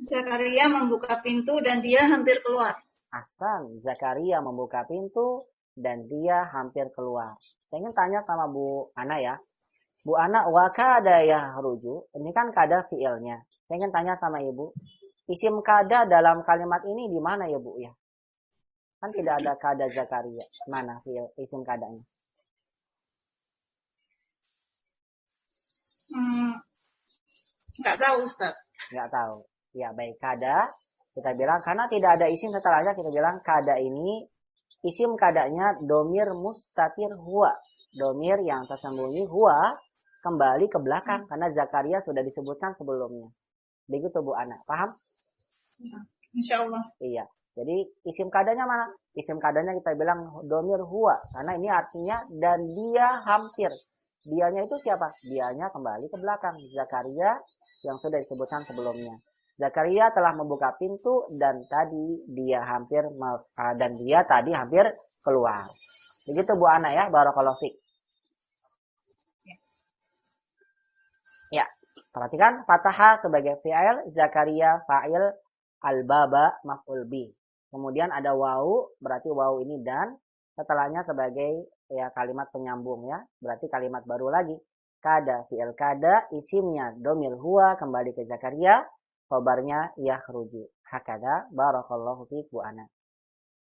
Zakaria membuka pintu dan dia hampir keluar. Ahsan, Zakaria membuka pintu dan dia hampir keluar. Saya ingin tanya sama Bu Ana ya. Bu Ana, wa kada yahruju, ini kan kada fiilnya. Saya ingin tanya sama Ibu, isim kada dalam kalimat ini di mana ya Bu ya? Kan tidak ada kada Zakaria. Mana fiil isim kadanya? Nggak tahu Ustaz. Nggak tahu. Ya baik, kada. Kita bilang, karena tidak ada isim setelahnya, kita bilang kada ini, isim kadanya domir mustatir huwa. Domir yang tersembunyi huwa, kembali ke belakang. Karena Zakaria sudah disebutkan sebelumnya. Begitu Bu Ana. Paham? Insya Allah. Iya. Jadi isim kadanya mana? Isim kadanya kita bilang domir huwa. Karena ini artinya dan dia hampir. Dianya itu siapa? Dianya kembali ke belakang. Zakaria yang sudah disebutkan sebelumnya. Zakaria telah membuka pintu dan tadi dia hampir keluar. Begitu Bu Ana ya, barakallahu fiik. Ya, perhatikan fathah sebagai fi'il, Zakaria fa'il, al-baba maf'ul bih. Kemudian ada wawu, berarti wawu ini dan setelahnya sebagai ya kalimat penyambung ya, berarti kalimat baru lagi. Kada fi'il kada, isimnya domir huwa kembali ke Zakaria. Khobarnya yakhruju. Hakada barakallahu fiik Bu Ana.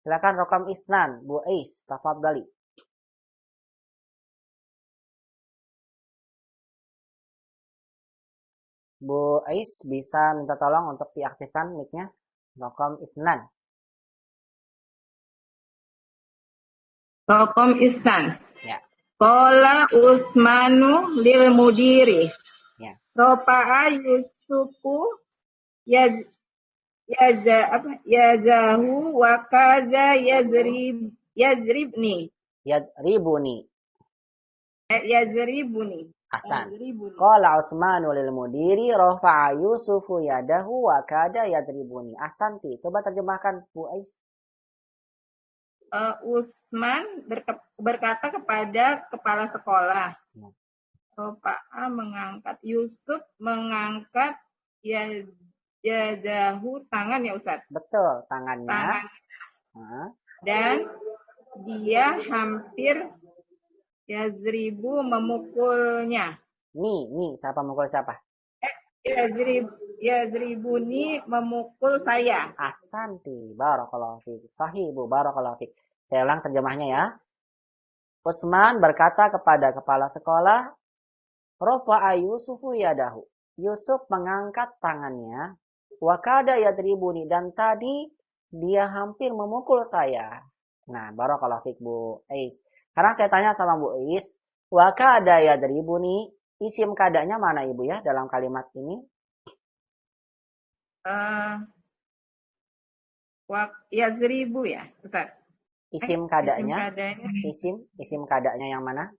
Silakan rokam isnan Bu Ais, tafadhali. Bu Ais bisa minta tolong untuk diaktifkan mic-nya. Rokam isnan. Rokom isnan. Ya. Qala Usmanu lil mudiri. Ya. Ropa'a Yusufu yazahu wa kaza yazribni. Yazribuni. Hasan. Qala Utsmanu lil mudiri rafa'a Yusufu yadahu wa kada yadribuni. Ahsanti. Coba terjemahkan Bu Ais. Utsman berkata kepada kepala sekolah. Rafa'a mengangkat, Yusuf mengangkat yadahu tangan ya Ustaz. Betul, tangannya. Dan dia hampir yazribu memukulnya. Nih, siapa mukul siapa? Yazribuni memukul saya. Ahsanti, barakallahu fiik. Sahih Bu, barakallahu fiik. Saya ulang terjemahnya ya. Utsman berkata kepada kepala sekolah, Rafa'a Yusufu yadahu. Yusuf mengangkat tangannya, wa kada yadribuni, dan tadi dia hampir memukul saya. Nah, barakallahu fiik Bu Ais. Karena saya tanya sama Bu Ais, wa kada yadribuni, isim kadanya mana Ibu ya dalam kalimat ini? Yazribu ya, Ustaz. Isim kadanya? Isim kadanya yang mana?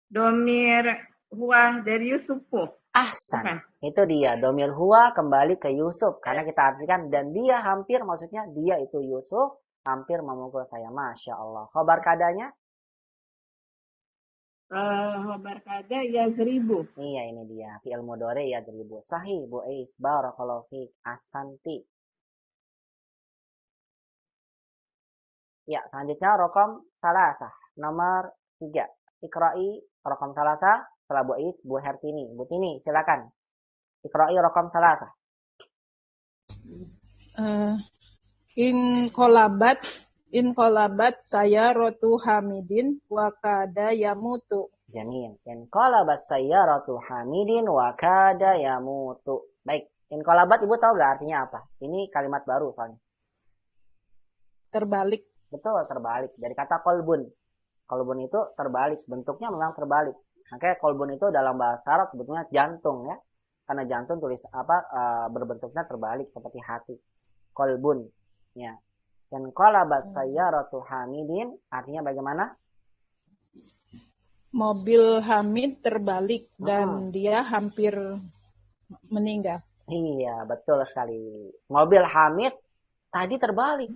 Domir huwa dari Yusufu. Ahsan. Itu dia. Domir huwa kembali ke Yusuf. Karena kita artikan dan dia hampir, maksudnya dia itu Yusuf hampir memukul saya. Masya Allah. Khobar kadanya? Khobar kada yazribu. Iya, ini dia. Fi'il mudhari yazribu. Sahih Bu Ais. Barakallahu fiik. Ahsanti. Ya, selanjutnya rokom salasah. Nomor 3. Iqra'i rokom salasah. Setelah Bu Ais, Bu Hertini. Bu Tini, silakan. Iqra'i rokom salasah. In kolabat saya rotu hamidin wa kada yamutu. Jamil. In kolabat saya rotu hamidin wa kada yamutu. Baik. In kolabat Ibu tahu gak artinya apa? Ini kalimat baru soalnya. Terbalik. Betul, terbalik. Dari kata kolbun. Kolbun itu terbalik. Bentuknya memang terbalik. Makanya kolbun itu dalam bahasa Arab sebetulnya jantung ya. Karena jantung berbentuknya terbalik seperti hati. Kolbun. Ya. Dan qalabat sayyaratu hamidin artinya bagaimana? Mobil Hamid terbalik dan dia hampir meninggal. Iya, betul sekali. Mobil Hamid tadi terbalik.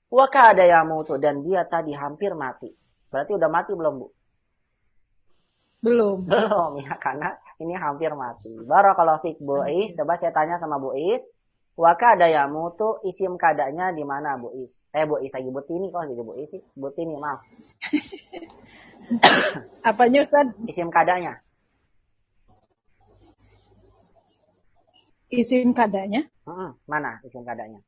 Wa kada yamutu, dan dia tadi hampir mati. Berarti udah mati belum, Bu? Belum ya, karena ini hampir mati. Barakallahu fiik Bu Ais. Coba saya tanya sama Bu Ais. Wa kada yamutu isim kadanya di mana Bu Is? Bu Is lagi Butini kok jadi Bu Is sih? Butini, maaf. Apanya Ustaz? Isim kadanya. Isim kadanya? Mana isim kadanya?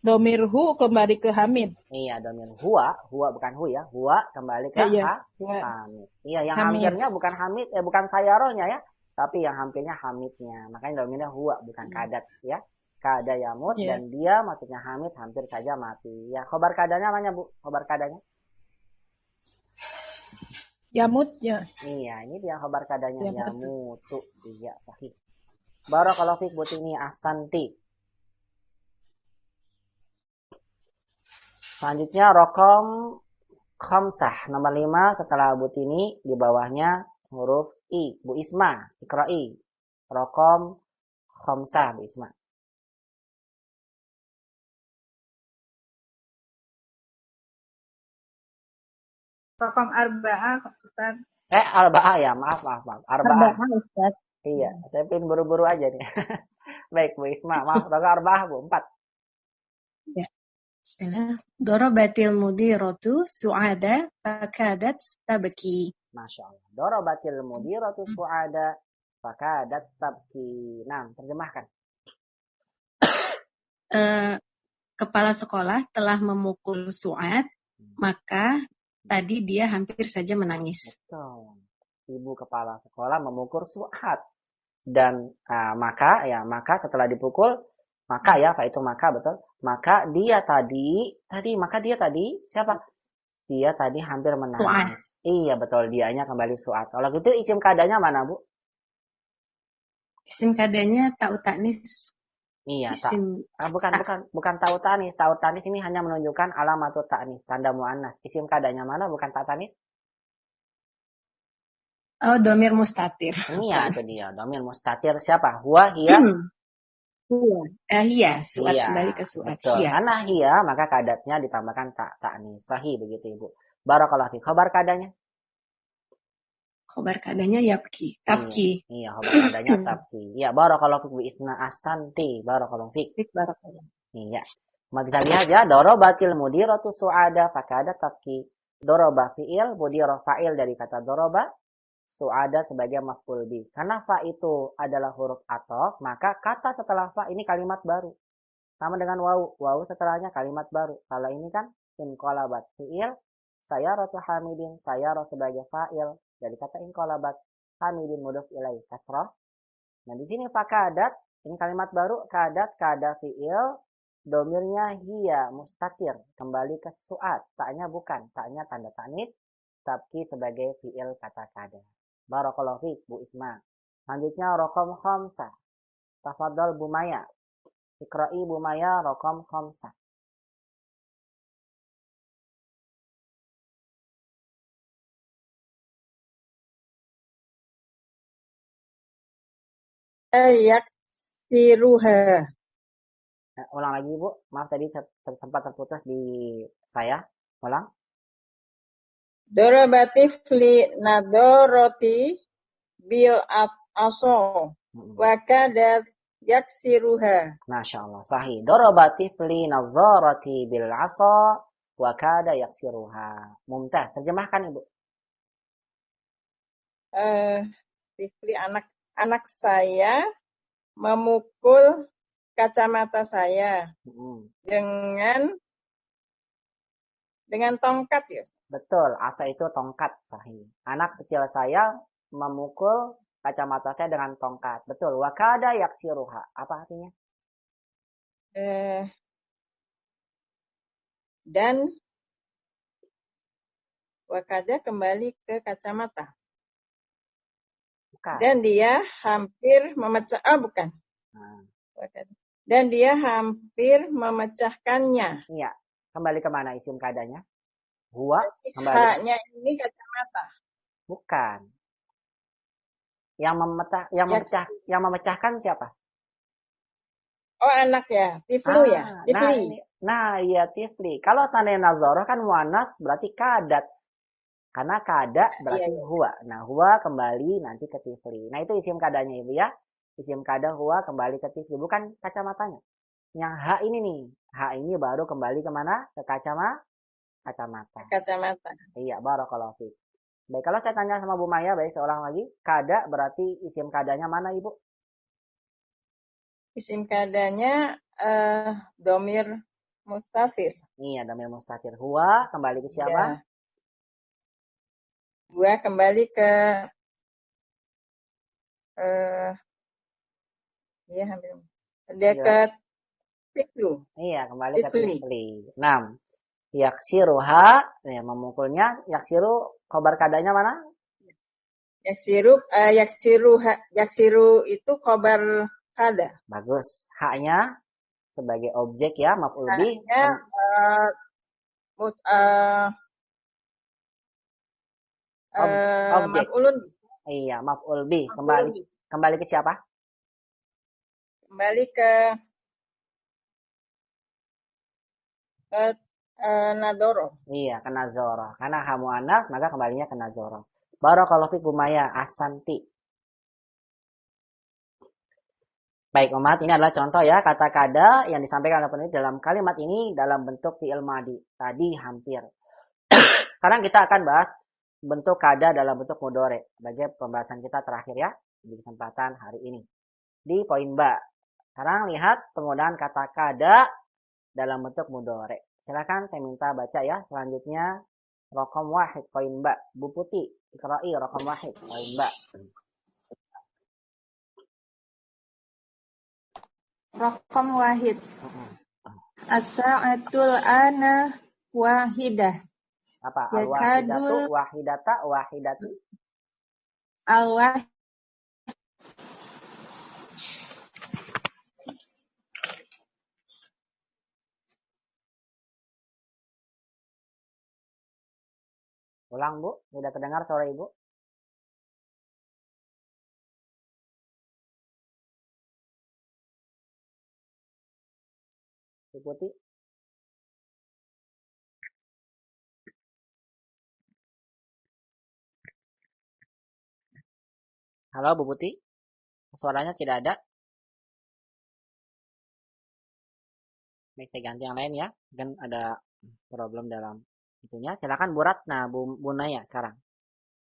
Domirhu kembali ke Hamid. Iya, domir huwa bukan hu ya. Huwa kembali ke Hamid. Iya, yang Hamid. hampirnya bukan Hamid, bukan sayarohnya ya, tapi yang hampirnya Hamidnya. Makanya domirnya huwa bukan kadat ya. Kada yamut dan dia maksudnya Hamid hampir saja mati. Ya, khobar kadanya namanya Bu? Khobar kadanya? Yamut ya. Iya, ini dia khobar kadanya yamutu. Iya, sahih. Barakallahu fiik Butini, ahsanti. Selanjutnya rokom khamsah nomor 5 setelah Butini di bawahnya huruf I. Bu Isma, ikra'i. Rokom khamsah Bu Isma. Rokom arba'ah Ustaz. Arba'ah ya, maaf. Arba'ah Ustaz. Iya, saya pengen buru-buru aja nih. Baik Bu Isma, maaf. Rokom arba'ah Bu, 4. Ya. Bismillah. Dorobatil mudiratu su'ada fakadat tabki. Masya Allah. Dorobatil mudiratu su'ada fakadat tabki. Nah, terjemahkan. Kepala sekolah telah memukul Su'ad, maka tadi dia hampir saja menangis. Betul. Ibu kepala sekolah memukul Su'ad. Dan maka setelah dipukul, maka betul. Maka dia tadi siapa? Dia tadi hampir menangis. Su'ad. Iya betul, dianya kembali Su'ad. Kalau gitu isim kadanya mana Bu? Isim kadanya ta'u ta'nis. Iya, bukan ta'u ta'nis. Ta'u ta'nis ini hanya menunjukkan alamatut ta'nis, tanda muannas. Isim kadanya mana? Bukan ta'u ta'nis? Oh, domir mustatir. Iya, itu dia. Domir mustatir siapa? Huwa, hiya? Hiya, Su'ad kembali ke Su'ad. Betul. Karena hiya, maka kadatnya ditambahkan ta'nis. Sahih begitu Ibu. Barakallahu fiik. Khabar kadanya? Khobar kadanya tabki. Iya, khobar kadanya tabki. Iya, barakallahu fiik Bu Isna ahsanti. Barakallahu fiik. Iya. Bisa lihat ya, dorobatil mudiratu su'ada fakadat tabki. Doroba fi'il, mudiro fa'il dari kata doroba, su'ada sebagai maf'ul bi. Karena fa itu adalah huruf athof, maka kata setelah fa ini kalimat baru. Sama dengan wawu. Wawu setelahnya kalimat baru. Kalau ini kan inqalabat fi'il, sayaratu hamidin, sayara sebagai fa'il. Dari kata inqalabat hamidin mudhof ilaih kasrah. Nah, di sini fakadat, ini kalimat baru, kadat kada fi'il, domirnya hiya mustatir, kembali ke su'ad. Taknya bukan, taknya tanda tanis, tabki sebagai fi'il kata kada. Barakallahu fiik Bu Isma. Selanjutnya rokom khamsah. Tafadhal Bu Maya. Ikra'i Bu Maya rokom khamsah. Yaksiruha. Ulang lagi Bu. Maaf tadi sempat terputus di saya. Ulang. Dorobatif li nadoroti bil aso wakadat yaksiruha. Masya Allah. Sahih. Dorobatif li nazarati bil asa wakada yaksiruha. Mumtaz. Terjemahkan Ibu. Tifli anak saya memukul kacamata saya dengan tongkat ya. Betul, asa itu tongkat, sahih. Anak kecil saya memukul kacamata saya dengan tongkat. Betul, wakada yaksiruha. Apa artinya? Dan wakada kembali ke kacamata. Bukan. Dan dia hampir memecah, bukan. Dan dia hampir memecahkannya. Iya, kembali ke mana isim kadanya? Huwa, kembali. Haknya ini kacamata. Bukan. Yang memecahkan siapa? Oh, anak ya, tiflu ya, tifli. Iya tifli. Kalau seandainya nazarah kan muannas berarti kadat. Karena kada berarti huwa. Nah, huwa kembali nanti ke tifli. Nah, itu isim kadanya Ibu ya. Isim kada huwa kembali ke TV, bukan kacamatanya. Yang H ini nih, H ini baru kembali kemana? Ke kacamata. Kacamata. Iya, barakallahu fiik. Baik, kalau saya tanya sama Bu Maya, baik seorang lagi, kada berarti isim kadanya mana Ibu? Isim kadanya domir mustafir. Iya, domir mustatir. Huwa kembali ke siapa? Ya. Gua kembali ke ya hampir dekat Tiflu. Iya, kembali ke Tifli. Tifli. 6. Yaksiruha, ya, memukulnya. Yaksiru, khobar kadanya mana? Yaksiru itu khobar kada. Bagus. Haknya sebagai objek ya, maf'ul bih. Haknya Objek. maf'ulun. Iya, maf'ul bih. Maf'ulun. Kembali ke siapa? Kembali ke nadoro. Iya, ke nazoro. Karena hamu anas, maka kembalinya ke nazoro. Barakallahu fiik Bu Maya, asanti. Baik, umat, ini adalah contoh ya, kata kada yang disampaikan oleh penulis dalam kalimat ini dalam bentuk fi'il madi. Tadi hampir. Sekarang kita akan bahas bentuk kada dalam bentuk mudhari. Sebagai pembahasan kita terakhir ya, di kesempatan hari ini. Di poin ba. Sekarang lihat penggunaan kata kada dalam bentuk mudhari. Silakan saya minta baca ya. Selanjutnya raqam wahid poin ba. Bu Putih, iqra'i raqam wahid poin ba. Raqam wahid. As-sa'atul ana wahidah. Apa? Al-wahidatu, wahidata, wahidatu. Al-wahid. Ulang Bu, tidak terdengar suara Ibu. Bu Putih. Halo Bu Putih, suaranya tidak ada. Baik, saya ganti yang lain ya. Kan ada problem dalam itunya. Silakan Bu Ratna, Bu Munaya sekarang.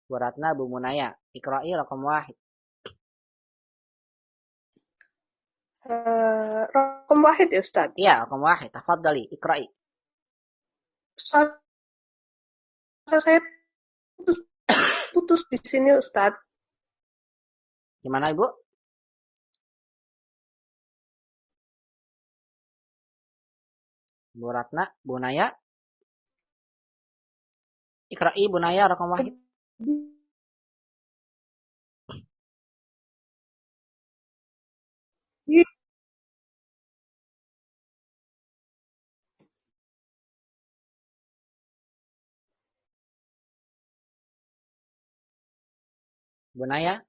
Bu Ratna, Bu Munaya. Iqra'i raqam wahid. Raqam wahid ya Ustaz? Iya, raqam wahid. Tafadhali, iqra'i. Suara saya putus di sini Ustaz. Gimana Ibu? Bu Ratna, Bu Naya. Iqra'i Bu Naya raqam wahid. Bu Naya,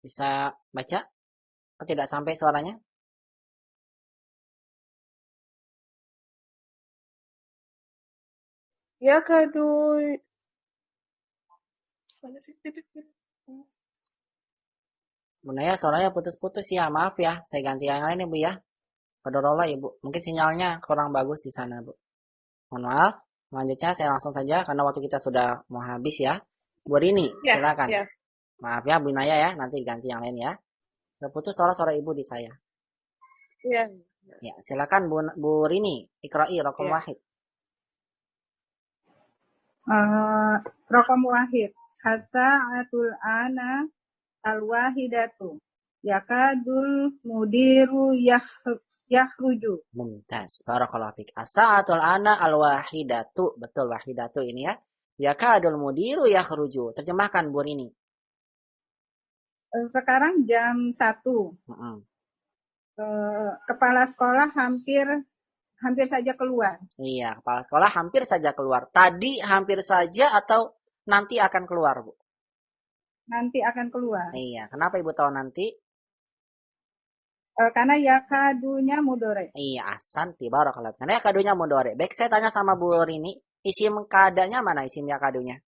bisa baca? Oh, tidak sampai suaranya? Ya kadu. Mana sih? Bu Naya, suaranya putus-putus ya. Maaf ya, saya ganti yang lain ya Bu ya. Qadarullah ya Bu. Mungkin sinyalnya kurang bagus di sana Bu. Mohon maaf. Selanjutnya saya langsung saja karena waktu kita sudah mau habis ya. Bu Rini, Ya, silakan. ya. Maaf ya Bu Naya ya, nanti ganti yang lain ya. Terputus suara Ibu di saya. Ya. Ya, silakan Bu Rini, iqra'i raqam Ya. wahid. Raqam wahid. As-sa'atul ana al-wahidatu. Yakadul mudiru yakhruju. Mumtaz. Barakallahu fiik. As-sa'atul ana al-wahidatu. Betul, wahidatu ini ya. Yakadul mudiru yakhruju. Terjemahkan Bu Rini. Sekarang jam 1. Kepala sekolah hampir saja keluar. Iya, kepala sekolah hampir saja keluar. Tadi hampir saja atau nanti akan keluar, Bu? Nanti akan keluar. Iya, kenapa Ibu tahu nanti? Karena yakadunya mudhari. Iya, asanti barakallahu. Karena yakadunya mudhari. Baik, saya tanya sama Bu Rini, isim kadanya mana isim yakadunya?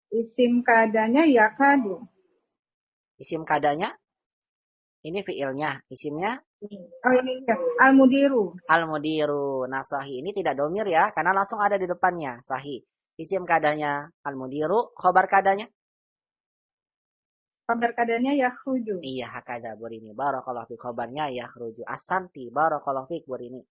Isim kadanya yakadu. Isim kadanya? Ini fiilnya, isimnya Oh ini ya, al-mudiru. al-mudiru. Nah, sahih ini tidak domir ya, karena langsung ada di depannya. Sahih. Isim kadanya al-mudiru, khobar kadanya? Kabar keadaannya yakhruju. Iya, hakada burini. Barakallahu fik, khobarnya yakhruju. Asanti, barakallahu fik burini.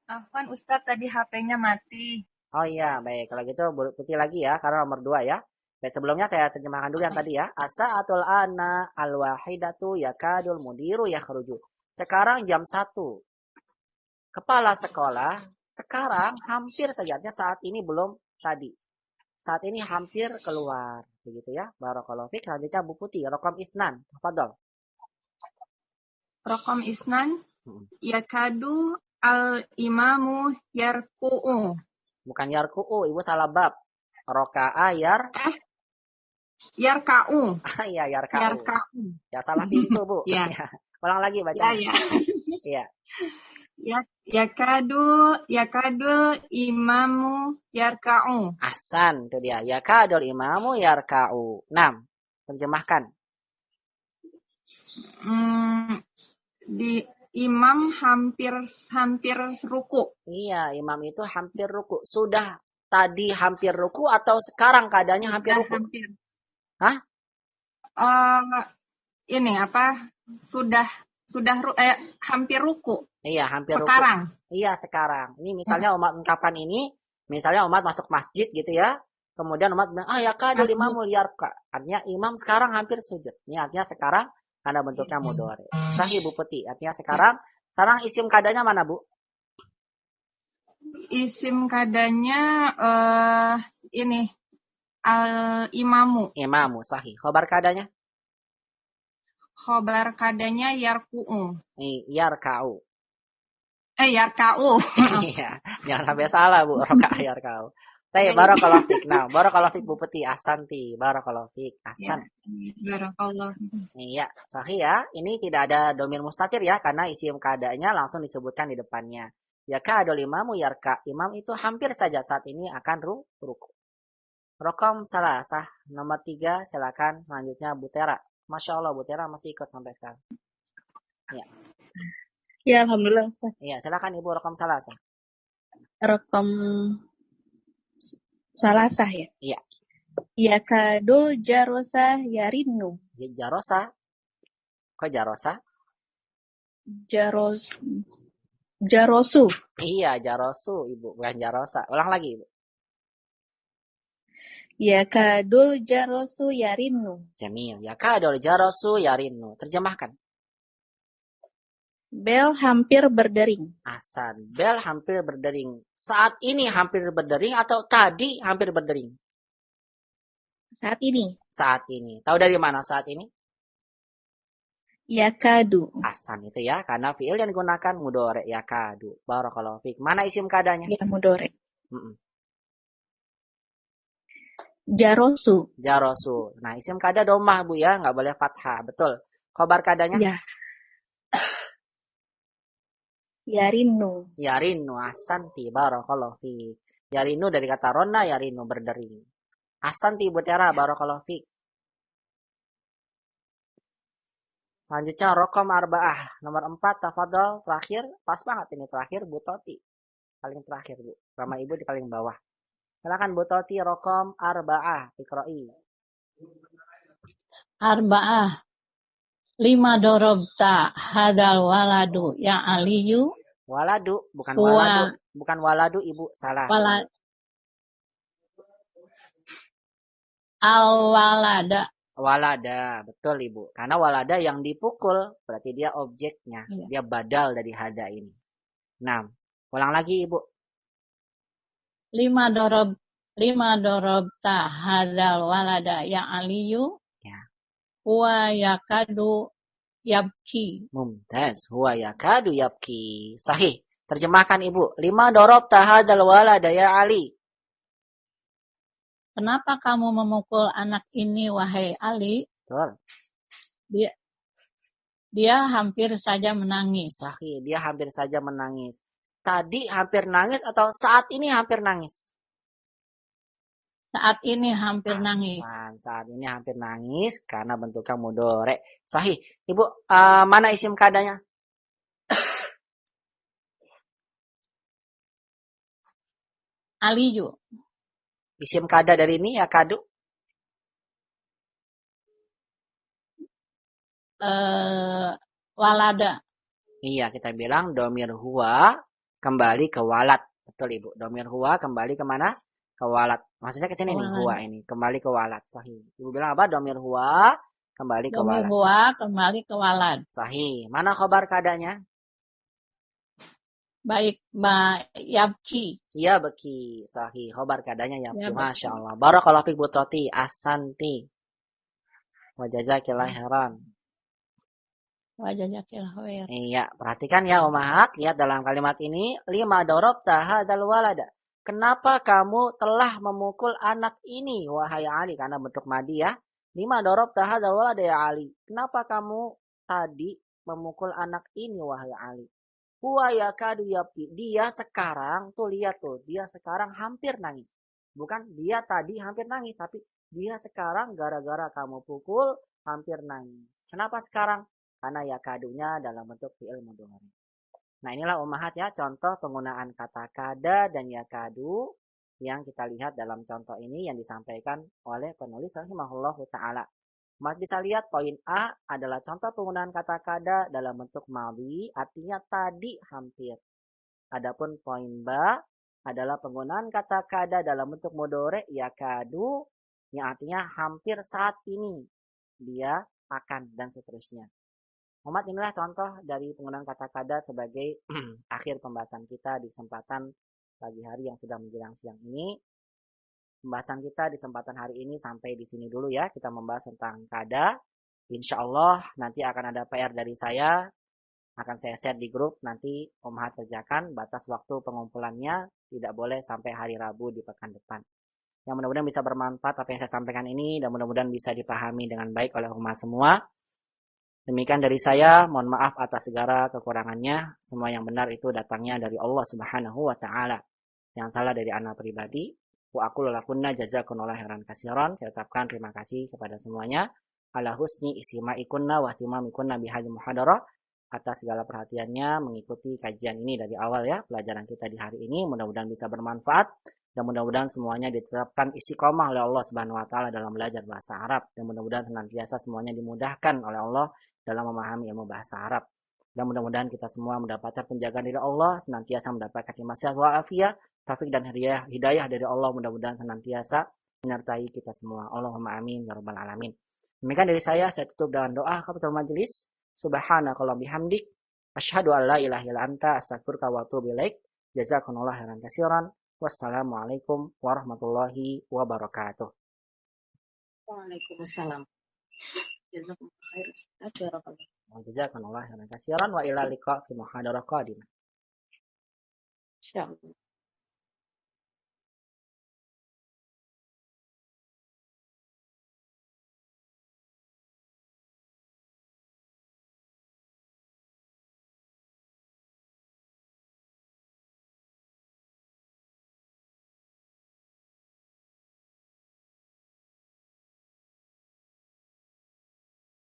Afwan Ustadz, tadi HP-nya mati. Oh iya, baik. Kalau gitu putih lagi ya, karena nomor 2 ya. Baik, sebelumnya saya terjemahkan dulu yang tadi ya. Asa'atul ana al-wahidatu yakadul mudiru yakhruju. Sekarang jam 1. Kepala sekolah sekarang hampir saja, artinya saat ini belum tadi. Saat ini hampir keluar. Begitu ya. Barakallahu fik. Selanjutnya Bu Putih, Rokom Isnan. Tafadhol. Rokom Isnan, yakadu al-imamu yarku'u. Bukan yarku'u, Ibu salah bab. Roka'a Yarka'u. iya, yarka'u. Yarka'u. Ya salah pintu, Bu. Ya. Ulang lagi bacanya. Ya. Iya. Yakadu imamu yarka'u. Ahsan, itu dia. Yakadul imamu yarka'u. 6. Terjemahkan. Di imam hampir ruku. Iya, imam itu hampir ruku. Sudah tadi hampir ruku atau sekarang keadaannya hampir ruku? Hampir. Hah? Ini apa? Sudah hampir ruku. Iya, hampir sekarang. Ruku. Iya, sekarang. Ini misalnya umat ungkapan ini, misalnya umat masuk masjid gitu ya. Kemudian umat bilang, yakadul imamul yarka. Artinya imam sekarang hampir sujud. Ini artinya sekarang karena bentuknya mudhari. Sahih Bu Putih. Artinya sekarang isim kadanya mana, Bu? Isim kadanya ini al-imamu. Imamu, sahih. Khobar kadanya? Khobar kadanya yarku'u. Yarka'u. Yarka'u. Iya, jangan sampai salah Bu. Roka yarka'u. Tapi barakallahu fik. Nah, barakallahu fik Bu Putih. Asanti, barakallahu fik. Asan. Barakallahu. Iya, sahih ya. Ini tidak ada domir mustatir ya, karena isim keadaannya langsung disebutkan di depannya. Yakadul imamu yarka. Imam itu hampir saja saat ini akan ruku. Rokom salasah. Nomor 3, silakan. Selanjutnya Bu Tera. Masya Allah, Bu Tera masih ikut sampai sekarang. Ya. Ya, alhamdulillah. Iya, silakan Ibu Rokom salasah. Rokom salasah ya? Iya. Yakadul jarosa yarinu. Jarosa? Kok jarosa? Jarosu. Iya, jarosu Ibu, bukan jarosa. Ulang lagi Ibu. Yakadul jarosu yarinu. Jamil. Yakadul jarosu yarinu. Terjemahkan. Bel hampir berdering. Ahsan. Bel hampir berdering. Saat ini hampir berdering atau tadi hampir berdering? Saat ini. Saat ini. Tahu dari mana saat ini? Yakadu. Ahsan itu ya. Karena fi'il yang digunakan mudhari yakadu. Barakallahu fik. Mana isim kadanya? Ya, mudhari. Jarosu. Jarosu. Nah, isim kada domah Bu ya. Nggak boleh fathah. Betul. Khobar kadanya? Ya. Yarinu. Yarinu. Ahsanti. Barakallahu fik. Yarinu dari kata rona, yarinu berdering. Ahsanti Bu Tera. Barakallahu fik. Lanjutnya rokom arba'ah. Nomor 4, tafadhol. Terakhir. Pas banget ini terakhir Bu Toti. Paling terakhir Bu. Sama Ibu di paling bawah. Silakan Bu Toti, rokom arba'ah. Iqra'i. Arba'ah. 5 dorobta hadal waladu ya aliyu. Waladu, bukan waladu. Bukan waladu Ibu, salah. Al-walada. Walada, betul Ibu. Karena walada yang dipukul, berarti dia objeknya. Iya. Dia badal dari hada ini. 6. Ulang lagi Ibu. 5 dorobta hadal walada ya aliyu. Ya. Huwa yakadu yabki. Mumtaz. Huwa yakadu yabki. Sahih. Terjemahkan Ibu. 5 dorobta hadal walada ya Ali. Kenapa kamu memukul anak ini, wahai Ali? Betul. Dia hampir saja menangis. Sahih, dia hampir saja menangis. Tadi hampir nangis atau saat ini hampir nangis? Saat ini hampir nangis. Ahsan. Saat ini hampir nangis karena bentuknya mudhari'. Sahih. Ibu, mana isim kadanya? Aliyu. Isim kada dari ini ya kadu? Walada. Iya, kita bilang domir huwa kembali ke walad. Betul Ibu. Domir huwa kembali kemana? Ke walad. Maksudnya ke sini nih, huwa ini. Kembali ke walad. Sahih. Ibu bilang apa? Domir huwa kembali ke Domir walad. huwa kembali ke walad. Sahih. Mana khobar kadanya? Baik, yabki. Iya beki. Sahih. Khobar kadanya yabki. Ya, Masya Allah. Barakallahu fiik Bu Toti. Asanti. Wa jazakillah khairan. Wajazakil khair. Iya, perhatikan ya Ummahat, lihat dalam kalimat ini, lima darabta hadzal walada. Kenapa kamu telah memukul anak ini wahai Ali? Karena bentuk madi ya. Lima darabta hadzal walada ya Ali. Kenapa kamu tadi memukul anak ini wahai Ali? Huwa yakadu yabki. Dia sekarang tuh lihat tuh, dia sekarang hampir nangis. Bukan dia tadi hampir nangis, tapi dia sekarang gara-gara kamu pukul hampir nangis. Kenapa sekarang? Karena ya kadunya dalam bentuk fi'il mudhari. Nah inilah Ummahat ya contoh penggunaan kata kada dan ya kadu yang kita lihat dalam contoh ini yang disampaikan oleh penulis rahimahullahu ta'ala. Mas bisa lihat poin A adalah contoh penggunaan kata kada dalam bentuk madhi, artinya tadi hampir. Adapun poin B adalah penggunaan kata kada dalam bentuk mudhari ya kadu yang artinya hampir saat ini dia akan dan seterusnya. Umat inilah contoh dari penggunaan kata kada sebagai akhir pembahasan kita di kesempatan pagi hari yang sudah menjelang siang ini. Pembahasan kita di kesempatan hari ini sampai di sini dulu ya. Kita membahas tentang kada. Insya Allah nanti akan ada PR dari saya. Akan saya share di grup. Nanti Umat kerjakan. Batas waktu pengumpulannya tidak boleh sampai hari Rabu di pekan depan. Yang mudah-mudahan bisa bermanfaat apa yang saya sampaikan ini. Dan mudah-mudahan bisa dipahami dengan baik oleh umat semua. Demikian dari saya, mohon maaf atas segala kekurangannya. Semua yang benar itu datangnya dari Allah Subhanahu wa taala. Yang salah dari anak pribadi. Wa aqulu lakunna jazakumullahu khairan katsiran. Saya ucapkan terima kasih kepada semuanya. Ala husni istima'ikunna wa ihtimamikunna bihadhihi muhadarah, atas segala perhatiannya mengikuti kajian ini dari awal ya, pelajaran kita di hari ini. Mudah-mudahan bisa bermanfaat dan mudah-mudahan semuanya ditetapkan istiqomah oleh Allah Subhanahu wa taala dalam belajar bahasa Arab, dan mudah-mudahan senantiasa semuanya dimudahkan oleh Allah dalam memahami ilmu bahasa Arab. Dan mudah-mudahan kita semua mendapatkan penjagaan dari Allah, senantiasa mendapatkan nikmat wa afiyah, taufik dan hidayah dari Allah, mudah-mudahan senantiasa menyertai kita semua. Allahumma amin ya rabbal alamin. Demikian dari saya tutup dengan doa kafatul majelis. Subhanakallah bihamdik, asyhadu an la ilaha illa anta, astaghfiruka wa atubu ilaik. Jazakumullahu khairan katsiran. Wassalamualaikum warahmatullahi wabarakatuh. Waalaikumsalam. Jazakumullah khair. Jazakumullah khairan katsiran wa ila liqa fi muhadarah qadimah. Insyaallah.